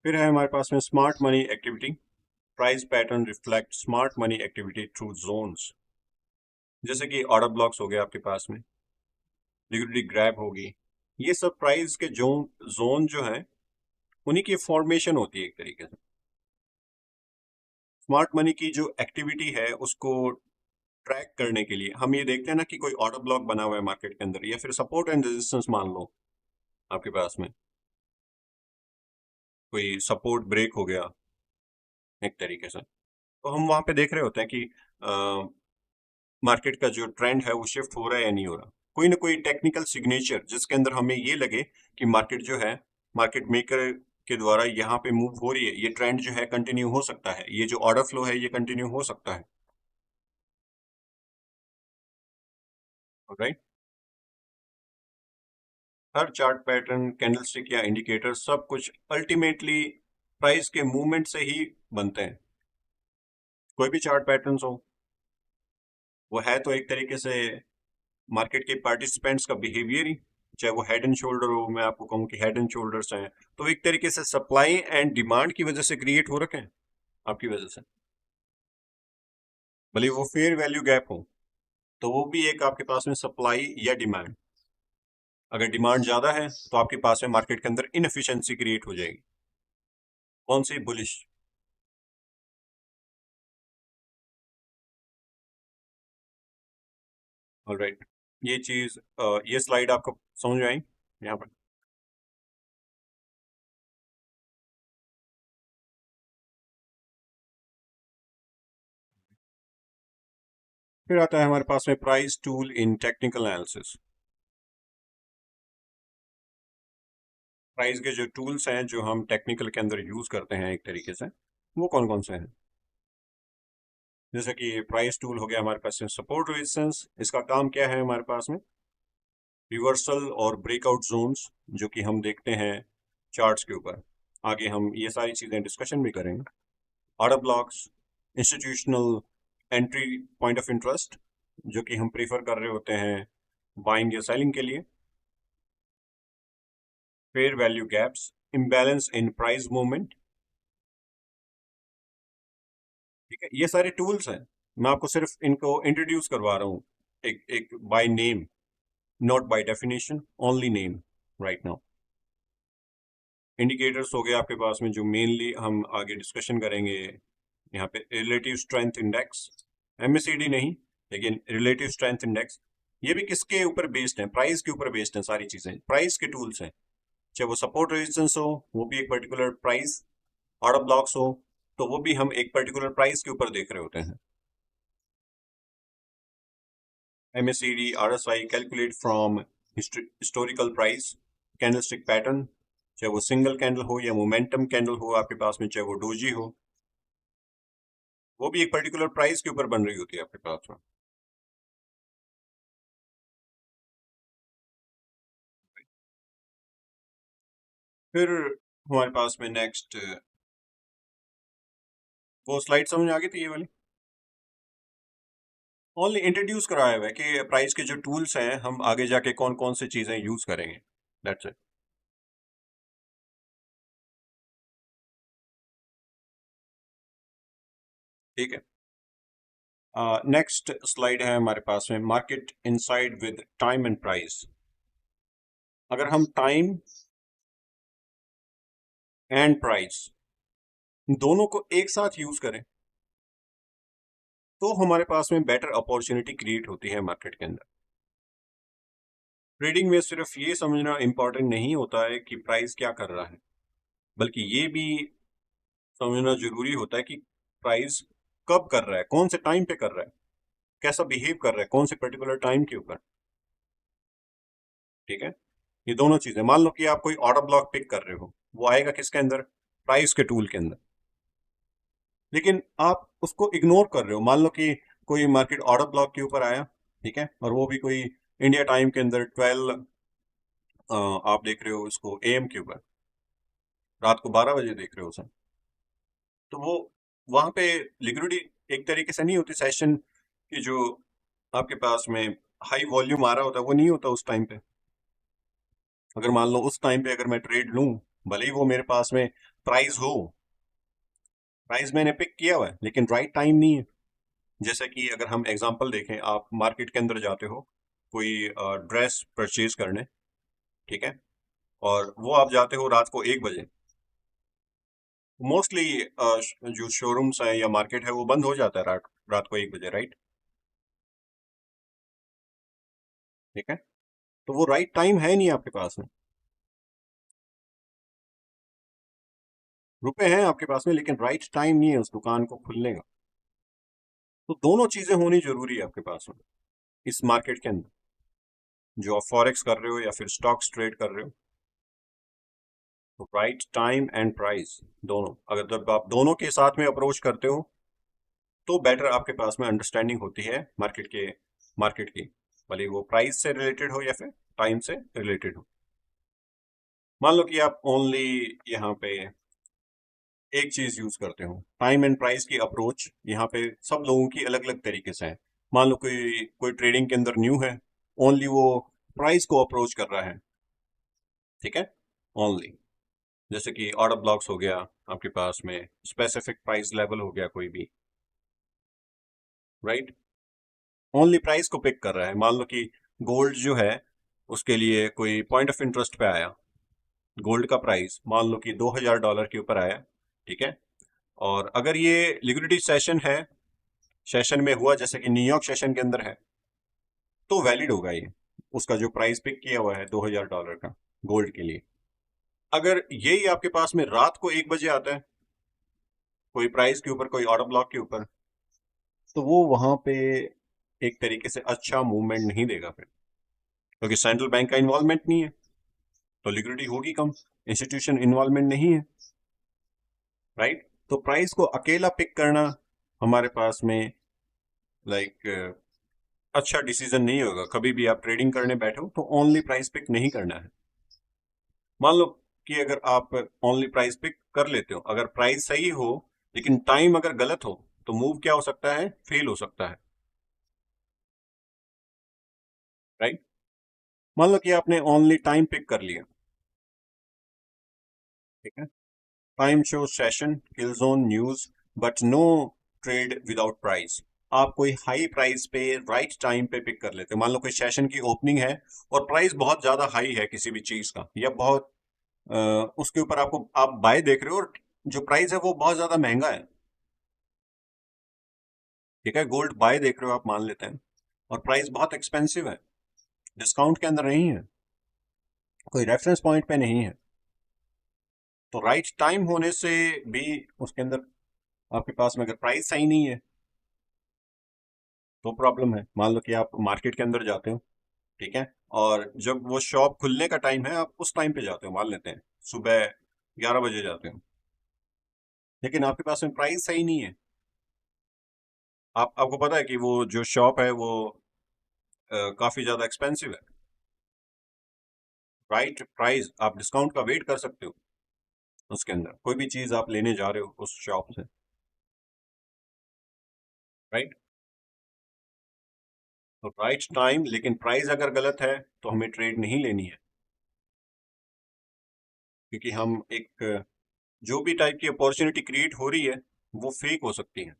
फिर है हमारे पास में smart money activity. Price pattern reflect smart money activity through zones. जैसे कि ऑर्डर ब्लॉक्स हो गए आपके पास में, लिक्विडिटी ग्रैब होगी, ये सब प्राइस के जोन जो है उन्हीं की फॉर्मेशन होती है एक तरीके से। स्मार्ट मनी की जो एक्टिविटी है उसको ट्रैक करने के लिए हम ये देखते हैं ना कि कोई ऑर्डर ब्लॉक बना हुआ है मार्केट के अंदर, या फिर सपोर्ट एंड रेजिस्टेंस मान लो आपके पास में कोई सपोर्ट ब्रेक हो गया एक तरीके से, तो हम वहां पे देख रहे होते हैं कि मार्केट का जो ट्रेंड है वो शिफ्ट हो रहा है या नहीं हो रहा। कोई ना कोई टेक्निकल सिग्नेचर जिसके अंदर हमें ये लगे कि मार्केट जो है, मार्केट मेकर के द्वारा यहाँ पे मूव हो रही है, ये ट्रेंड जो है कंटिन्यू हो सकता है, ये जो ऑर्डर फ्लो है ये कंटिन्यू हो सकता है। राइट, हर चार्ट पैटर्न, कैंडलस्टिक या इंडिकेटर सब कुछ अल्टीमेटली प्राइस के मूवमेंट से ही बनते हैं। कोई भी चार्ट पैटर्न्स हो, वो है तो एक तरीके से मार्केट के पार्टिसिपेंट्स का बिहेवियर ही, चाहे वो हेड एंड शोल्डर हो, मैं आपको कहूँ कि हेड एंड शोल्डर्स हैं, तो एक तरीके से सप्लाई एंड डिमांड की वजह से क्रिएट हो रखे हैं आपकी वजह से। भले वो फेयर वैल्यू गैप हो, तो वो भी एक आपके पास में सप्लाई या डिमांड। अगर डिमांड ज्यादा है तो आपके पास में मार्केट के अंदर इनएफिशिएंसी क्रिएट हो जाएगी। कौन सी, बुलिश। ऑलराइट, ये चीज ये स्लाइड आपको समझ में आई यहाँ पर। फिर आता है हमारे पास में price tool in technical analysis. Price के जो टूल्स हैं जो हम टेक्निकल के अंदर यूज करते हैं एक तरीके से, वो कौन कौन से हैं? जैसे कि प्राइस टूल हो गया हमारे पास में, सपोर्ट रेजिस्टेंस, इसका काम क्या है हमारे पास में? रिवर्सल और ब्रेकआउट जोन्स, जो कि हम देखते हैं चार्ट्स के ऊपर। आगे हम ये सारी चीज़ें डिस्कशन भी करेंगे। Order blocks, institutional entry point of interest, जो कि हम प्रीफर कर रहे होते हैं बाइंग या सेलिंग के लिए। Fair value gaps, imbalance in price movement. ठीक है, ये सारे टूल्स हैं। मैं आपको सिर्फ इनको इंट्रोड्यूस करवा रहा हूँ, एक एक by name, not by definition, only name right now. Indicators हो गए आपके पास में, जो मेनली हम आगे डिस्कशन करेंगे। यहाँ पे रिलेटिव स्ट्रेंथ इंडेक्स, एमएसईडी नहीं, लेकिन रिलेटिव स्ट्रेंथ इंडेक्स। ये भी किसके ऊपर बेस्ड है? प्राइस के ऊपर बेस्ड है। सारी चीजें प्राइस के टूल्स हैं। चाहे वो सपोर्ट रेजिस्टेंस हो, वो भी एक पर्टिकुलर प्राइस। ऑर्डर ब्लॉक्स हो, तो वो भी हम एक पर्टिकुलर प्राइस के ऊपर देख रहे होते हैं। MACD, RSI calculate from historical price, candlestick pattern, चाहे वो सिंगल कैंडल हो या मोमेंटम कैंडल हो आपके पास में, चाहे वो डोजी हो, वो भी एक पर्टिकुलर प्राइस के ऊपर बन रही होती है आपके पास में। फिर हमारे पास में नेक्स्ट, वो स्लाइड समझ आ गई थी ये वाली? ओनली इंट्रोड्यूस कराया हुआ है कि प्राइस के जो टूल्स हैं हम आगे जाके कौन कौन सी चीजें यूज करेंगे, दैट्स इट। ठीक है, नेक्स्ट स्लाइड है हमारे पास में, market inside with time and price. अगर हम टाइम एंड प्राइस दोनों को एक साथ यूज करें, तो हमारे पास में बेटर अपॉर्चुनिटी क्रिएट होती है मार्केट के अंदर। ट्रेडिंग में सिर्फ ये समझना इंपॉर्टेंट नहीं होता है कि प्राइस क्या कर रहा है, बल्कि ये भी समझना जरूरी होता है कि प्राइस कब कर रहा है, कौन से टाइम पे कर रहा है, कैसा बिहेव कर रहा है, कौन से पर्टिकुलर टाइम के ऊपर। ठीक है, ये दोनों चीजें। मान लो कि आप कोई ऑर्डर ब्लॉक पिक कर रहे हो, वो आएगा किसके अंदर? प्राइस के टूल के अंदर। लेकिन आप उसको इग्नोर कर रहे हो। मान लो कि कोई मार्केट ऑर्डर ब्लॉक के ऊपर आया, ठीक है, और वो भी कोई इंडिया टाइम के अंदर 12, आप देख रहे हो इसको AM के ऊपर, रात को 12 बजे देख रहे हो सर, तो वो वहां पे लिक्विडिटी एक तरीके से नहीं होती सेशन की, जो आपके पास में हाई वॉल्यूम आ रहा होता है वो नहीं होता उस टाइम पे। अगर मान लो उस टाइम पे अगर मैं ट्रेड लूं, भले ही वो मेरे पास में प्राइस हो, प्राइस मैंने पिक किया हुआ है, लेकिन राइट टाइम नहीं है। जैसे कि अगर हम एग्जांपल देखें, आप मार्केट के अंदर जाते हो कोई ड्रेस परचेज करने, ठीक है, और वो आप जाते हो रात को 1 बजे। मोस्टली जो शोरूम्स है या मार्केट है वो बंद हो जाता है रात रात को 1 बजे, राइट? ठीक है, तो वो राइट टाइम है नहीं आपके पास में। रुपए हैं आपके पास में, लेकिन राइट टाइम नहीं है उस दुकान को खुलने का। तो दोनों चीजें होनी जरूरी है आपके पास में इस मार्केट के अंदर, जो आप फॉरेक्स कर रहे हो या फिर स्टॉक्स ट्रेड कर रहे हो। तो राइट टाइम एंड प्राइस दोनों, अगर जब आप दोनों के साथ में अप्रोच करते हो, तो बेटर आपके पास में अंडरस्टैंडिंग होती है मार्केट की, भले वो प्राइस से रिलेटेड हो या फिर टाइम से रिलेटेड हो। मान लो कि आप ओनली यहाँ पे एक चीज यूज करते हो, टाइम एंड प्राइस की अप्रोच यहाँ पे सब लोगों की अलग अलग तरीके से है। मान लो कोई कोई ट्रेडिंग के अंदर न्यू है, ओनली वो प्राइस को अप्रोच कर रहा है, ठीक है, ओनली। जैसे कि ऑर्डर ब्लॉक्स हो गया आपके पास में, स्पेसिफिक प्राइस लेवल हो गया कोई भी, राइट, ओनली प्राइस को पिक कर रहा है। मान लो कि गोल्ड जो है, उसके लिए कोई पॉइंट ऑफ इंटरेस्ट पे आया, गोल्ड का प्राइस मान लो कि $2000 के ऊपर आया, ठीक है, और अगर ये लिक्विडिटी सेशन है, सेशन में हुआ जैसे कि न्यूयॉर्क सेशन के अंदर है, तो वैलिड होगा ये, उसका जो प्राइस पिक किया हुआ है $2000 का गोल्ड के लिए। अगर यही आपके पास में रात को 1 बजे आता है, कोई प्राइस के ऊपर, कोई ऑर्डर ब्लॉक के ऊपर, तो वो वहां पे एक तरीके से अच्छा मूवमेंट नहीं देगा फिर, क्योंकि सेंट्रल बैंक का इन्वॉल्वमेंट नहीं है, तो लिक्विडिटी होगी कम, इंस्टीट्यूशन इन्वॉल्वमेंट नहीं है, राइट? तो प्राइस को अकेला पिक करना हमारे पास में लाइक अच्छा डिसीजन नहीं होगा। कभी भी आप ट्रेडिंग करने बैठो तो ओनली प्राइस पिक नहीं करना है। मान लो कि अगर आप ओनली प्राइस पिक कर लेते हो, अगर प्राइस सही हो लेकिन टाइम अगर गलत हो तो मूव क्या हो सकता है, फेल हो सकता है, राइट। मान लो कि आपने ओनली टाइम पिक कर लिया, ठीक है। Time show session kill zone news but no trade without price. आप कोई हाई प्राइस पे राइट टाइम पे पिक कर लेते हो। मान लो कोई सेशन की ओपनिंग है और प्राइस बहुत ज्यादा हाई है किसी भी चीज का, या बहुत अ, उसके ऊपर आपको आप बाय देख रहे हो और जो प्राइस है वो बहुत ज्यादा महंगा है, ठीक है। गोल्ड बाय देख रहे हो आप, मान लेते हैं, और प्राइस बहुत एक्सपेंसिव है, डिस्काउंट के अंदर नहीं है, कोई रेफरेंस पॉइंट पे नहीं है, तो राइट टाइम होने से भी उसके अंदर आपके पास में अगर प्राइस सही नहीं है तो प्रॉब्लम है। मान लो कि आप मार्केट के अंदर जाते हो, ठीक है, और जब वो शॉप खुलने का टाइम है आप उस टाइम पे जाते हो, मान लेते हैं सुबह 11 बजे जाते हो, लेकिन आपके पास में प्राइस सही नहीं है। आपको पता है कि वो जो शॉप है वो काफी ज्यादा एक्सपेंसिव है। राइट प्राइस आप डिस्काउंट का वेट कर सकते हो, उसके अंदर कोई भी चीज आप लेने जा रहे हो उस शॉप से, राइट। तो राइट टाइम, लेकिन प्राइस अगर गलत है तो हमें ट्रेड नहीं लेनी है, क्योंकि हम एक जो भी टाइप की अपॉर्चुनिटी क्रिएट हो रही है वो फेक हो सकती है।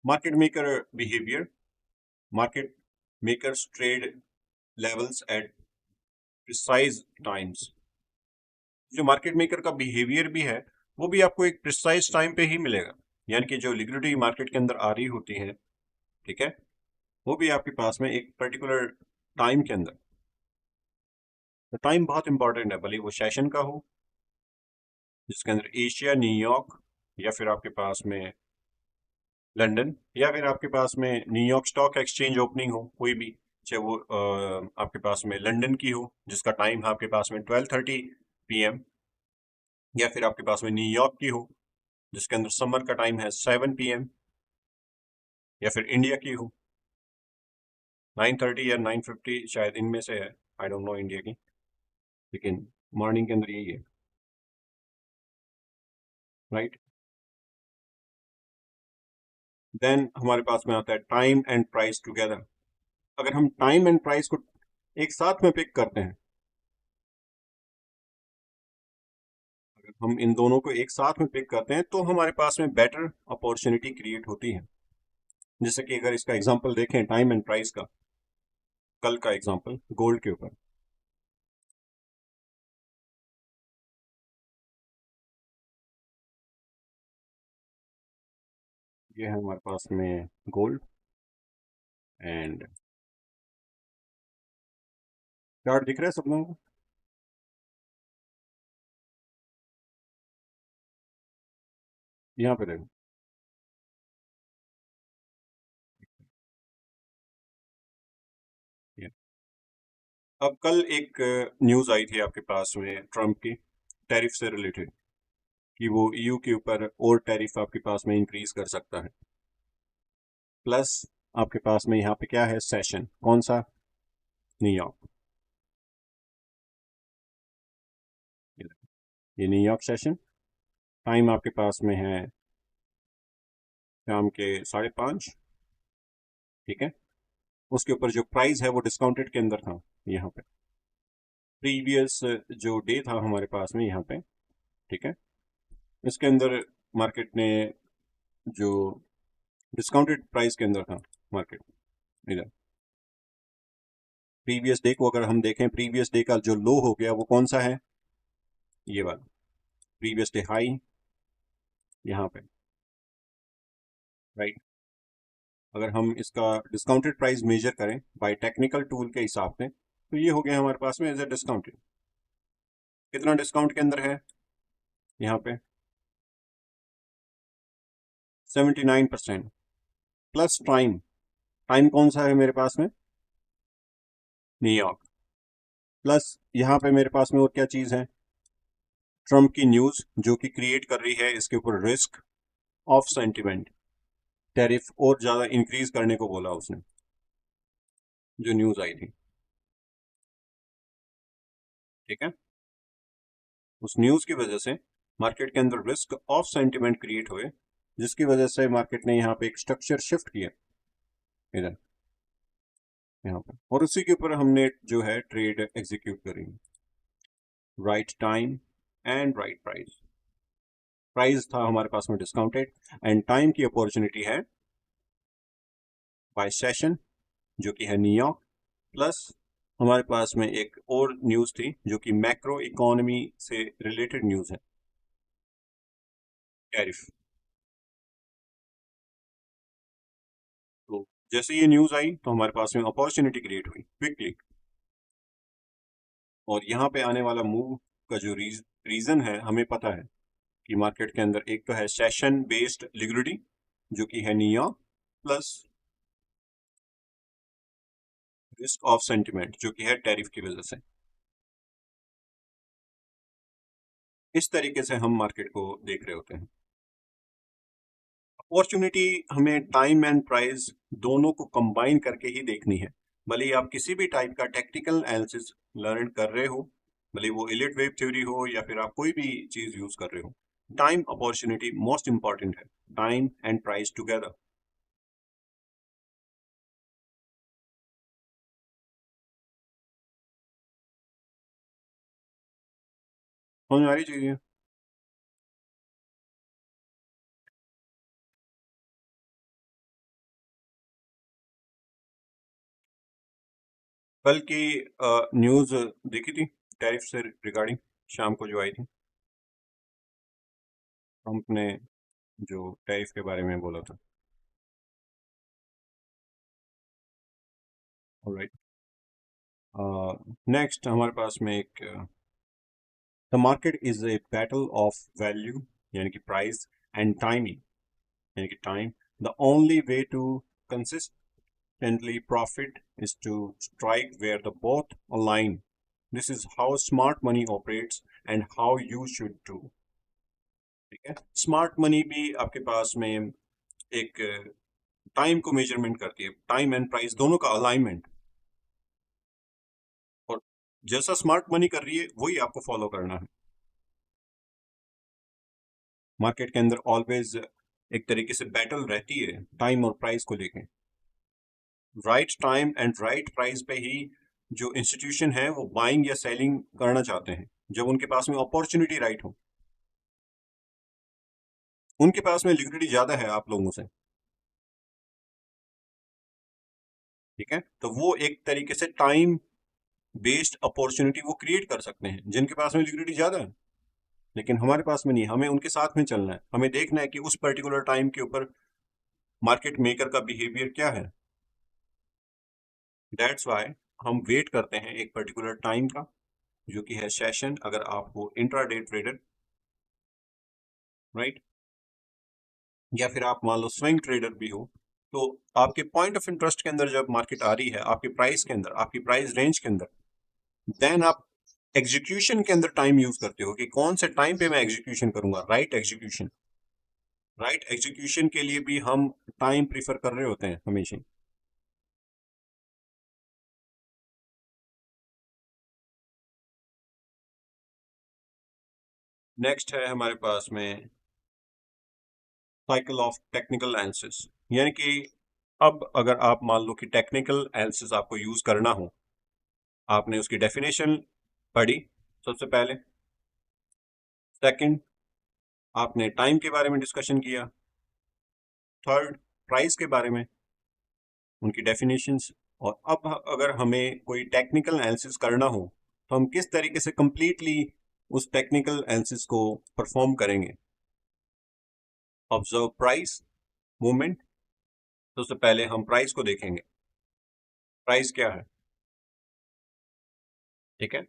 Market maker behaviour, market makers trade levels at precise times. जो मार्केट मेकर का बिहेवियर भी है वो भी आपको एक प्रिसाइज टाइम पे ही मिलेगा, यानी कि जो लिक्विडिटी मार्केट के अंदर आ रही होती है, ठीक है, वो भी आपके पास में एक पर्टिकुलर टाइम के अंदर। तो टाइम बहुत इंपॉर्टेंट है, भले वो सेशन का हो जिसके अंदर एशिया न्यूयॉर्क, या फिर आपके पास में लंदन, या फिर आपके पास में न्यूयॉर्क स्टॉक एक्सचेंज ओपनिंग हो, कोई भी, चाहे वो आपके पास में लंदन की हो जिसका टाइम है आपके पास में 12:30 PM, या फिर आपके पास में न्यूयॉर्क की हो जिसके अंदर समर का टाइम है 7 PM, या फिर इंडिया की हो 9:30 या 9:50, शायद इनमें से है, आई डोंट नो इंडिया की, लेकिन मॉर्निंग के अंदर यही है, राइट। देन हमारे पास में आता है टाइम एंड प्राइस टुगेदर। अगर हम टाइम एंड प्राइस को एक साथ में पिक करते हैं, अगर हम इन दोनों को एक साथ में पिक करते हैं तो हमारे पास में बेटर अपॉर्चुनिटी क्रिएट होती है। जैसे कि अगर इसका एग्जांपल देखें टाइम एंड प्राइस का, कल का एग्जांपल गोल्ड के ऊपर, ये है हमारे पास में गोल्ड, एंड चार्ट दिख रहा है सब लोगों को, यहाँ पे देखो, ये। अब कल एक न्यूज आई थी आपके पास में ट्रम्प की, टैरिफ से रिलेटेड, कि वो ईयू के ऊपर और टैरिफ आपके पास में इंक्रीज कर सकता है। प्लस आपके पास में यहाँ पे क्या है, सेशन कौन सा, न्यूयॉर्क, ये न्यूयॉर्क सेशन, टाइम आपके पास में है शाम के 5:30, ठीक है। उसके ऊपर जो प्राइस है वो डिस्काउंटेड के अंदर था, यहाँ पे प्रीवियस जो डे था हमारे पास में यहाँ पे, ठीक है, इसके अंदर मार्केट ने जो डिस्काउंटेड प्राइस के अंदर था मार्केट, इधर प्रीवियस डे को अगर हम देखें, प्रीवियस डे का जो लो हो गया वो कौन सा है, ये वाला प्रीवियस डे हाई यहाँ पे, राइट। अगर हम इसका डिस्काउंटेड प्राइस मेजर करें बाय टेक्निकल टूल के हिसाब से तो ये हो गया हमारे पास में एज ए डिस्काउंटेड। कितना डिस्काउंट के अंदर है यहाँ पे, 79%, प्लस टाइम, टाइम कौन सा है मेरे पास में, न्यूयॉर्क, प्लस यहाँ पे मेरे पास में और क्या चीज़ है, ट्रम्प की न्यूज जो कि क्रिएट कर रही है इसके ऊपर रिस्क ऑफ सेंटिमेंट, टैरिफ और ज्यादा इंक्रीज करने को बोला उसने, जो न्यूज आई थी। ठीक है, उस न्यूज की वजह से मार्केट के अंदर रिस्क ऑफ सेंटिमेंट क्रिएट हुए, जिसकी वजह से मार्केट ने यहाँ पे एक स्ट्रक्चर शिफ्ट किया इधर, यहाँ पे, और उसी के ऊपर हमने जो है ट्रेड एग्जीक्यूट करी। Right time and right price. Price था हमारे पास में डिस्काउंटेड, एंड टाइम की अपॉर्चुनिटी है बाय सेशन जो कि है न्यूयॉर्क, प्लस हमारे पास में एक और न्यूज थी जो कि मैक्रो इकोनॉमी से रिलेटेड न्यूज है, टैरिफ। तो जैसे ये न्यूज आई तो हमारे पास में अपॉर्चुनिटी क्रिएट हुई क्विकली, और यहाँ पे आने वाला मूव का जो रीजन है हमें पता है कि मार्केट के अंदर एक तो है सेशन बेस्ड लिक्विडिटी जो कि है New York, plus risk of sentiment जो कि है टैरिफ की वजह से। इस तरीके से हम मार्केट को देख रहे होते हैं। अपॉर्चुनिटी हमें टाइम एंड प्राइस दोनों को कंबाइन करके ही देखनी है, भले ही आप किसी भी टाइप का टेक्निकल एनालिसिस लर्न कर रहे हो, भले वो इलिट वेव थ्योरी हो या फिर आप कोई भी चीज यूज कर रहे हो, टाइम अपॉर्चुनिटी मोस्ट इंपॉर्टेंट है, टाइम एंड प्राइस टुगेदर। समझ आ रही चीजें? कल की न्यूज देखी थी टैरिफ से रिगार्डिंग, शाम को जो आई थी, ट्रम्प ने जो टैरिफ के बारे में बोला था। ऑलराइट, नेक्स्ट हमारे पास में एक the market is a battle of value, यानी कि प्राइस, एंड टाइमिंग, यानी कि time. The only way to consistently profit is to strike where the both align. This is how smart money operates and how you should do. ठीक है, स्मार्ट मनी भी आपके पास में एक टाइम को मेजरमेंट करती है, टाइम एंड प्राइस दोनों का अलाइनमेंट, और जैसा स्मार्ट मनी कर रही है वही आपको फॉलो करना है। मार्केट के अंदर ऑलवेज एक तरीके से बैटल रहती है टाइम और प्राइस को लेके। Right time and right price पे ही जो इंस्टीट्यूशन है वो बाइंग या सेलिंग करना चाहते हैं, जब उनके पास में अपॉर्चुनिटी राइट हो, उनके पास में लिक्विडिटी ज्यादा है आप लोगों से। ठीक है, तो वो एक तरीके से टाइम बेस्ड अपॉर्चुनिटी वो क्रिएट कर सकते हैं जिनके पास में लिक्विडिटी ज्यादा है, लेकिन हमारे पास में नहीं। हमें उनके साथ में चलना है, हमें देखना है कि उस पर्टिकुलर टाइम के ऊपर मार्केट मेकर का बिहेवियर क्या है। दैट्स वाई हम वेट करते हैं एक पर्टिकुलर टाइम का जो कि है सेशन, अगर आप हो इंट्राडे ट्रेडर, राइट, या फिर आप मान लो स्विंग ट्रेडर भी हो, तो आपके पॉइंट ऑफ इंटरेस्ट के अंदर जब मार्केट आ रही है आपकी प्राइस के अंदर, आपकी प्राइस रेंज के अंदर, देन आप एग्जीक्यूशन के अंदर टाइम यूज करते हो कि कौन से टाइम पे मैं एग्जीक्यूशन करूंगा, राइट एग्जीक्यूशन। राइट एग्जीक्यूशन के लिए भी हम टाइम प्रीफर कर रहे होते हैं हमेशा। नेक्स्ट है हमारे पास में साइकिल ऑफ टेक्निकल एनालिसिस, यानी कि अब अगर आप मान लो कि टेक्निकल एनालिसिस आपको यूज करना हो, आपने उसकी डेफिनेशन पढ़ी सबसे पहले, सेकंड आपने टाइम के बारे में डिस्कशन किया, थर्ड प्राइस के बारे में उनकी डेफिनेशंस, और अब अगर हमें कोई टेक्निकल एनालिसिस करना हो तो हम किस तरीके से कंप्लीटली उस टेक्निकल एनालिसिस को परफॉर्म करेंगे। ऑब्जर्व प्राइस मूवमेंट, सबसे पहले हम प्राइस को देखेंगे, प्राइस क्या है। ठीक है,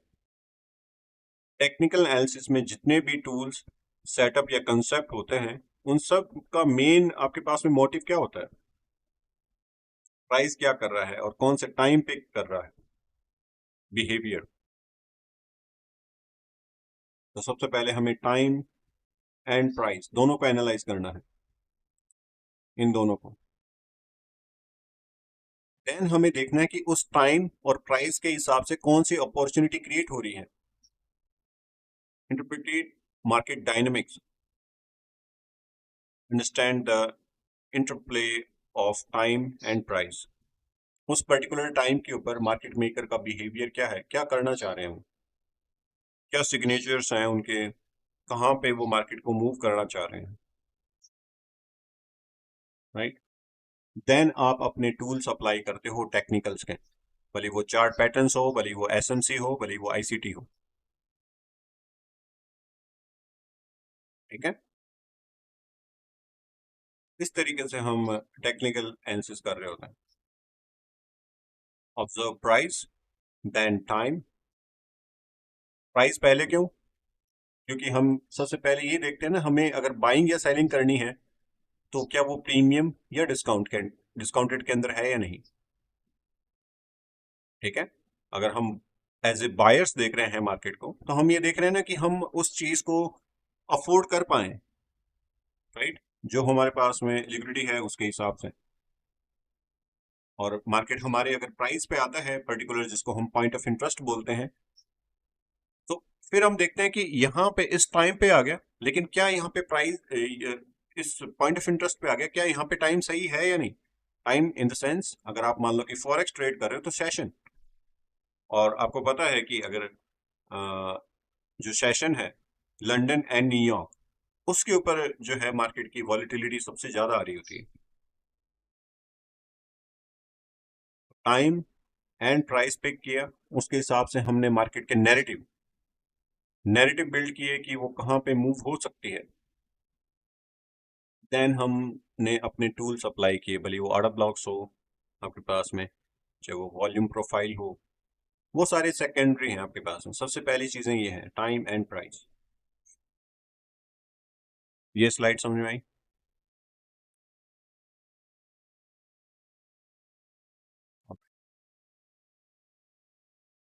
टेक्निकल एनालिसिस में जितने भी टूल्स, सेटअप या कंसेप्ट होते हैं, उन सब का मेन आपके पास में मोटिव क्या होता है, प्राइस क्या कर रहा है और कौन से टाइम पे कर रहा है, बिहेवियर। तो सबसे पहले हमें टाइम एंड प्राइस दोनों को एनालाइज करना है, इन दोनों को। देन हमें देखना है कि उस टाइम और प्राइस के हिसाब से कौन सी अपॉर्चुनिटी क्रिएट हो रही है। Interpret market dynamics, understand the interplay of time and price. उस पर्टिकुलर टाइम के ऊपर मार्केट मेकर का बिहेवियर क्या है, क्या करना चाह रहे हैं वो, क्या सिग्नेचर्स हैं उनके, कहाँ पे वो मार्केट को मूव करना चाह रहे हैं, राइट। देन आप अपने टूल्स अप्लाई करते हो टेक्निकल्स के, भले वो चार्ट पैटर्न्स हो, भले वो एसएमसी हो, भले वो आईसीटी हो, ठीक है। इस तरीके से हम टेक्निकल एनालिसिस कर रहे होते हैं। Observe price then time. Price पहले क्यों? क्योंकि हम सबसे पहले ये देखते हैं ना, हमें अगर बाइंग या सेलिंग करनी है तो क्या वो प्रीमियम या डिस्काउंटेड के अंदर है या नहीं, ठीक है। अगर हम एज ए बायर्स देख रहे हैं मार्केट को, तो हम ये देख रहे हैं ना कि हम उस चीज को अफोर्ड कर पाए, राइट, जो हमारे पास में लिक्विडिटी है उसके हिसाब से। और मार्केट हमारे अगर प्राइस पे आता है पर्टिकुलर, जिसको हम पॉइंट ऑफ इंटरेस्ट बोलते हैं, तो फिर हम देखते हैं कि यहाँ पे इस टाइम पे आ गया, लेकिन क्या यहाँ पे प्राइस इस पॉइंट ऑफ इंटरेस्ट पे आ गया, क्या यहाँ पे टाइम सही है या नहीं। टाइम इन द सेंस, अगर आप मान लो कि फॉरेक्स ट्रेड कर रहे हो तो सेशन, और आपको पता है कि अगर जो सेशन है लंदन एंड न्यूयॉर्क, उसके ऊपर जो है मार्केट की वॉलिटिलिटी सबसे ज्यादा आ रही होती है। टाइम एंड प्राइस पिक किया, उसके हिसाब से हमने मार्केट के नैरेटिव नैरेटिव बिल्ड किए कि वो कहाँ पे मूव हो सकती है। देन हमने अपने टूल्स अप्लाई किए, भले वो ऑर्डर ब्लॉक्स हो आपके पास में, चाहे वो वॉल्यूम प्रोफाइल हो, वो सारे सेकेंडरी हैं आपके पास में। सबसे पहली चीजें ये हैं, टाइम एंड प्राइस। ये स्लाइड समझ में आई?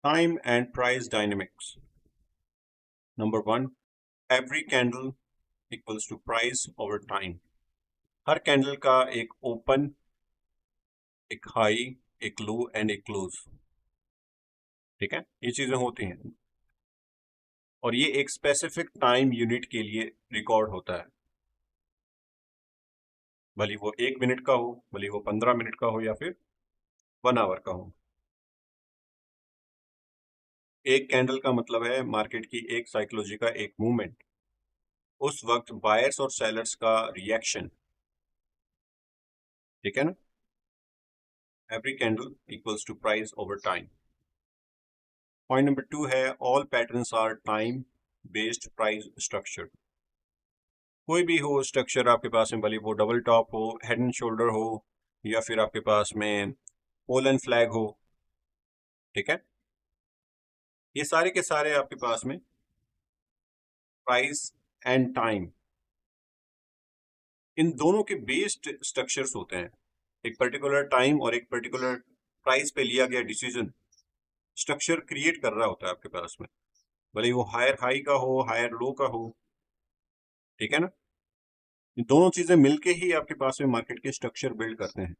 Time and price dynamics. Number one, every candle equals to price over time. हर कैंडल का एक ओपन, एक हाई, एक लो एंड एक क्लोज, ठीक है, ये चीजें होती हैं। और ये एक स्पेसिफिक टाइम यूनिट के लिए रिकॉर्ड होता है, भले वो 1 मिनट का हो, भले वो 15 मिनट का हो, या फिर 1 आवर का हो। एक कैंडल का मतलब है मार्केट की एक साइकोलॉजी का एक मूवमेंट, उस वक्त बायर्स और सेलर्स का रिएक्शन, ठीक है ना। Every candle equals to price over time. Point number two है, all patterns are time based price structure. कोई भी हो स्ट्रक्चर आपके पास में, भले वो डबल टॉप हो, हेड एंड शोल्डर हो, या फिर आपके पास में पोलन फ्लैग हो, ठीक है, ये सारे के सारे आपके पास में प्राइस एंड टाइम, इन दोनों के बेस्ड स्ट्रक्चर्स होते हैं। एक पर्टिकुलर टाइम और एक पर्टिकुलर प्राइस पे लिया गया डिसीजन स्ट्रक्चर क्रिएट कर रहा होता है आपके पास में, भले वो हायर हाई का हो, हायर लो का हो, ठीक है ना। ये दोनों चीजें मिलके ही आपके पास में मार्केट के स्ट्रक्चर बिल्ड करते हैं।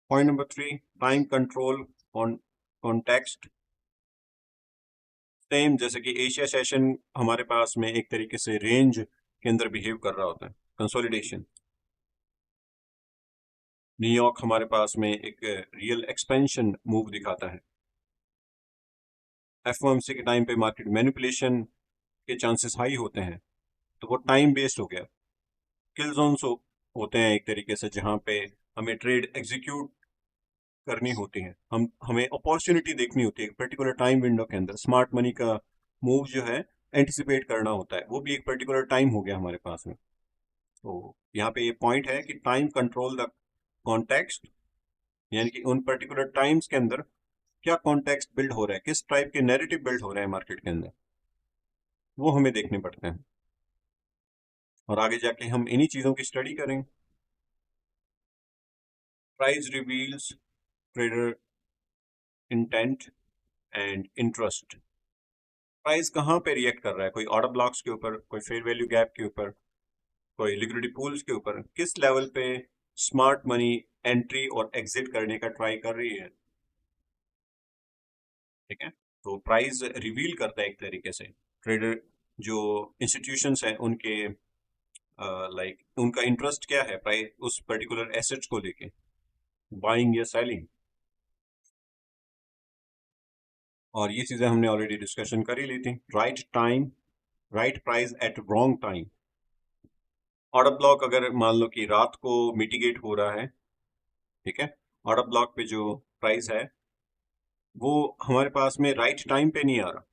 Point number three, time control on context. Same जैसे कि एशिया सेशन हमारे पास में एक तरीके से रेंज के अंदर बिहेव कर रहा होता है, कंसोलिडेशन। न्यूयॉर्क हमारे पास में एक रियल एक्सपेंशन मूव दिखाता है। एफओएमसी के टाइम पे मार्केट मैनिपुलेशन के चांसेस हाई होते हैं, तो वो टाइम बेस्ड हो गया। किल जोन्स होते हैं एक तरीके से, जहां पे हमें ट्रेड एग्जीक्यूट करनी होती है, हमें अपॉर्चुनिटी देखनी होती है एक पर्टिकुलर टाइम विंडो के अंदर। स्मार्ट मनी का मूव जो है एंटिसिपेट करना होता है, वो भी एक पर्टिकुलर टाइम हो गया हमारे पास में। तो यहाँ पे ये पॉइंट है कि टाइम कंट्रोल द कॉन्टेक्स्ट, यानी कि उन पर्टिकुलर टाइम्स के अंदर क्या कॉन्टेक्स्ट बिल्ड हो रहा है, किस टाइप के नैरेटिव बिल्ड हो रहे हैं मार्केट के अंदर, वो हमें देखने पड़ते हैं। और आगे जाके हम इन्हीं चीजों की स्टडी करेंगे। Price reveals trader intent and interest. Price कहाँ पे रिएक्ट कर रहा है, कोई ऑर्डर ब्लॉक्स के ऊपर, कोई फेयर वैल्यू गैप के ऊपर, कोई लिक्विडिटी पूल्स के ऊपर, किस लेवल पे स्मार्ट मनी एंट्री और एग्जिट करने का ट्राई कर रही है। ठीक है, तो प्राइस रिवील करता है एक तरीके से ट्रेडर जो इंस्टीट्यूशंस हैं उनके लाइक उनका इंटरेस्ट क्या है प्राइस उस पर्टिकुलर एसेट्स को लेके, बाइंग या सेलिंग। और ये चीजें हमने ऑलरेडी डिस्कशन कर ही ली थी। Right time, right price at wrong time. Order block अगर मान लो कि रात को मिटिगेट हो रहा है, ठीक है, ऑर्डर ब्लॉक पे जो प्राइस है वो हमारे पास में राइट टाइम पे नहीं आ रहा,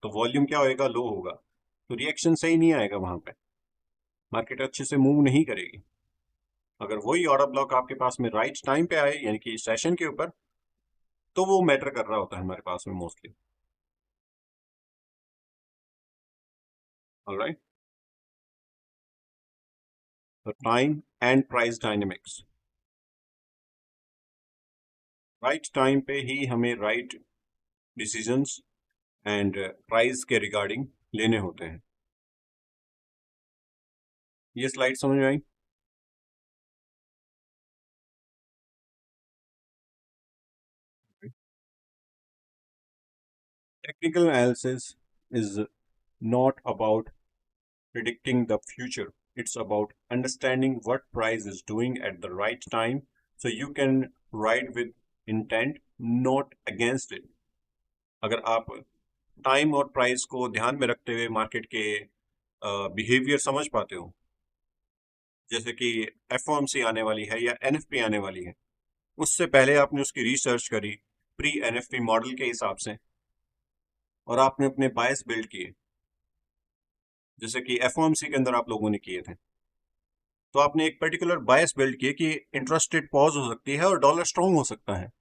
तो वॉल्यूम क्या होएगा, लो होगा, तो रिएक्शन सही नहीं आएगा, वहां पे मार्केट अच्छे से मूव नहीं करेगी। अगर वही ऑर्डर ब्लॉक आपके पास में राइट टाइम पे आए यानी कि सेशन के ऊपर, तो वो मैटर कर रहा होता है हमारे पास में मोस्टली। ऑलराइट, तो time and price dynamics, right time पे ही हमें राइट डिसीजंस एंड प्राइस के रिगार्डिंग लेने होते हैं। ये स्लाइड समझ में आई? Technical analysis is not about predicting the future. It's about understanding what price is doing at the right time so you can ride with intent, not against it. अगर आप टाइम और प्राइस को ध्यान में रखते हुए मार्केट के बिहेवियर समझ पाते हो, जैसे कि एफओएमसी आने वाली है या एनएफपी आने वाली है, उससे पहले आपने उसकी रिसर्च करी प्री एनएफपी मॉडल के हिसाब से, और आपने अपने बायस बिल्ड किए, जैसे कि एफओएमसी के अंदर आप लोगों ने किए थे। तो आपने एक पर्टिकुलर बायस बिल्ड किए कि इंटरेस्ट रेट पॉज हो सकती है और डॉलर स्ट्रांग हो सकता है,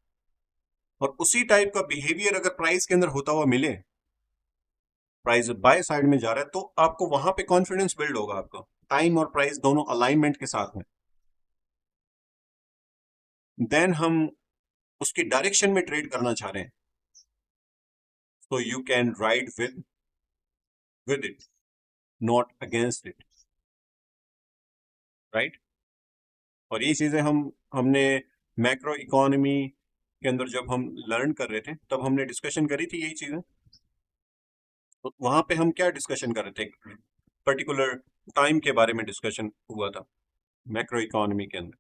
और उसी टाइप का बिहेवियर अगर प्राइस के अंदर होता हुआ मिले, प्राइस बाय साइड में जा रहा है, तो आपको वहां पे कॉन्फिडेंस बिल्ड होगा आपका, टाइम और प्राइस दोनों अलाइनमेंट के साथ में। देन हम उसकी डायरेक्शन में ट्रेड करना चाह रहे हैं, तो you can ride with it, not against it. Right, और ये चीजें हमने मैक्रो इकोनॉमी के अंदर जब हम लर्न कर रहे थे तब हमने डिस्कशन करी थी यही चीजें। तो वहां पे हम क्या डिस्कशन कर रहे थे, पर्टिकुलर टाइम के बारे में डिस्कशन हुआ था मैक्रो इकोनॉमी के अंदर,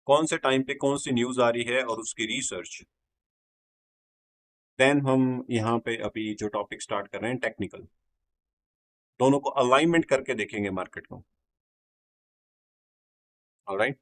कौन से टाइम पे कौन सी न्यूज आ रही है और उसकी रिसर्च। देन हम यहाँ पे अभी जो टॉपिक स्टार्ट कर रहे हैं टेक्निकल, दोनों को अलाइनमेंट करके देखेंगे मार्केट को। ऑलराइट,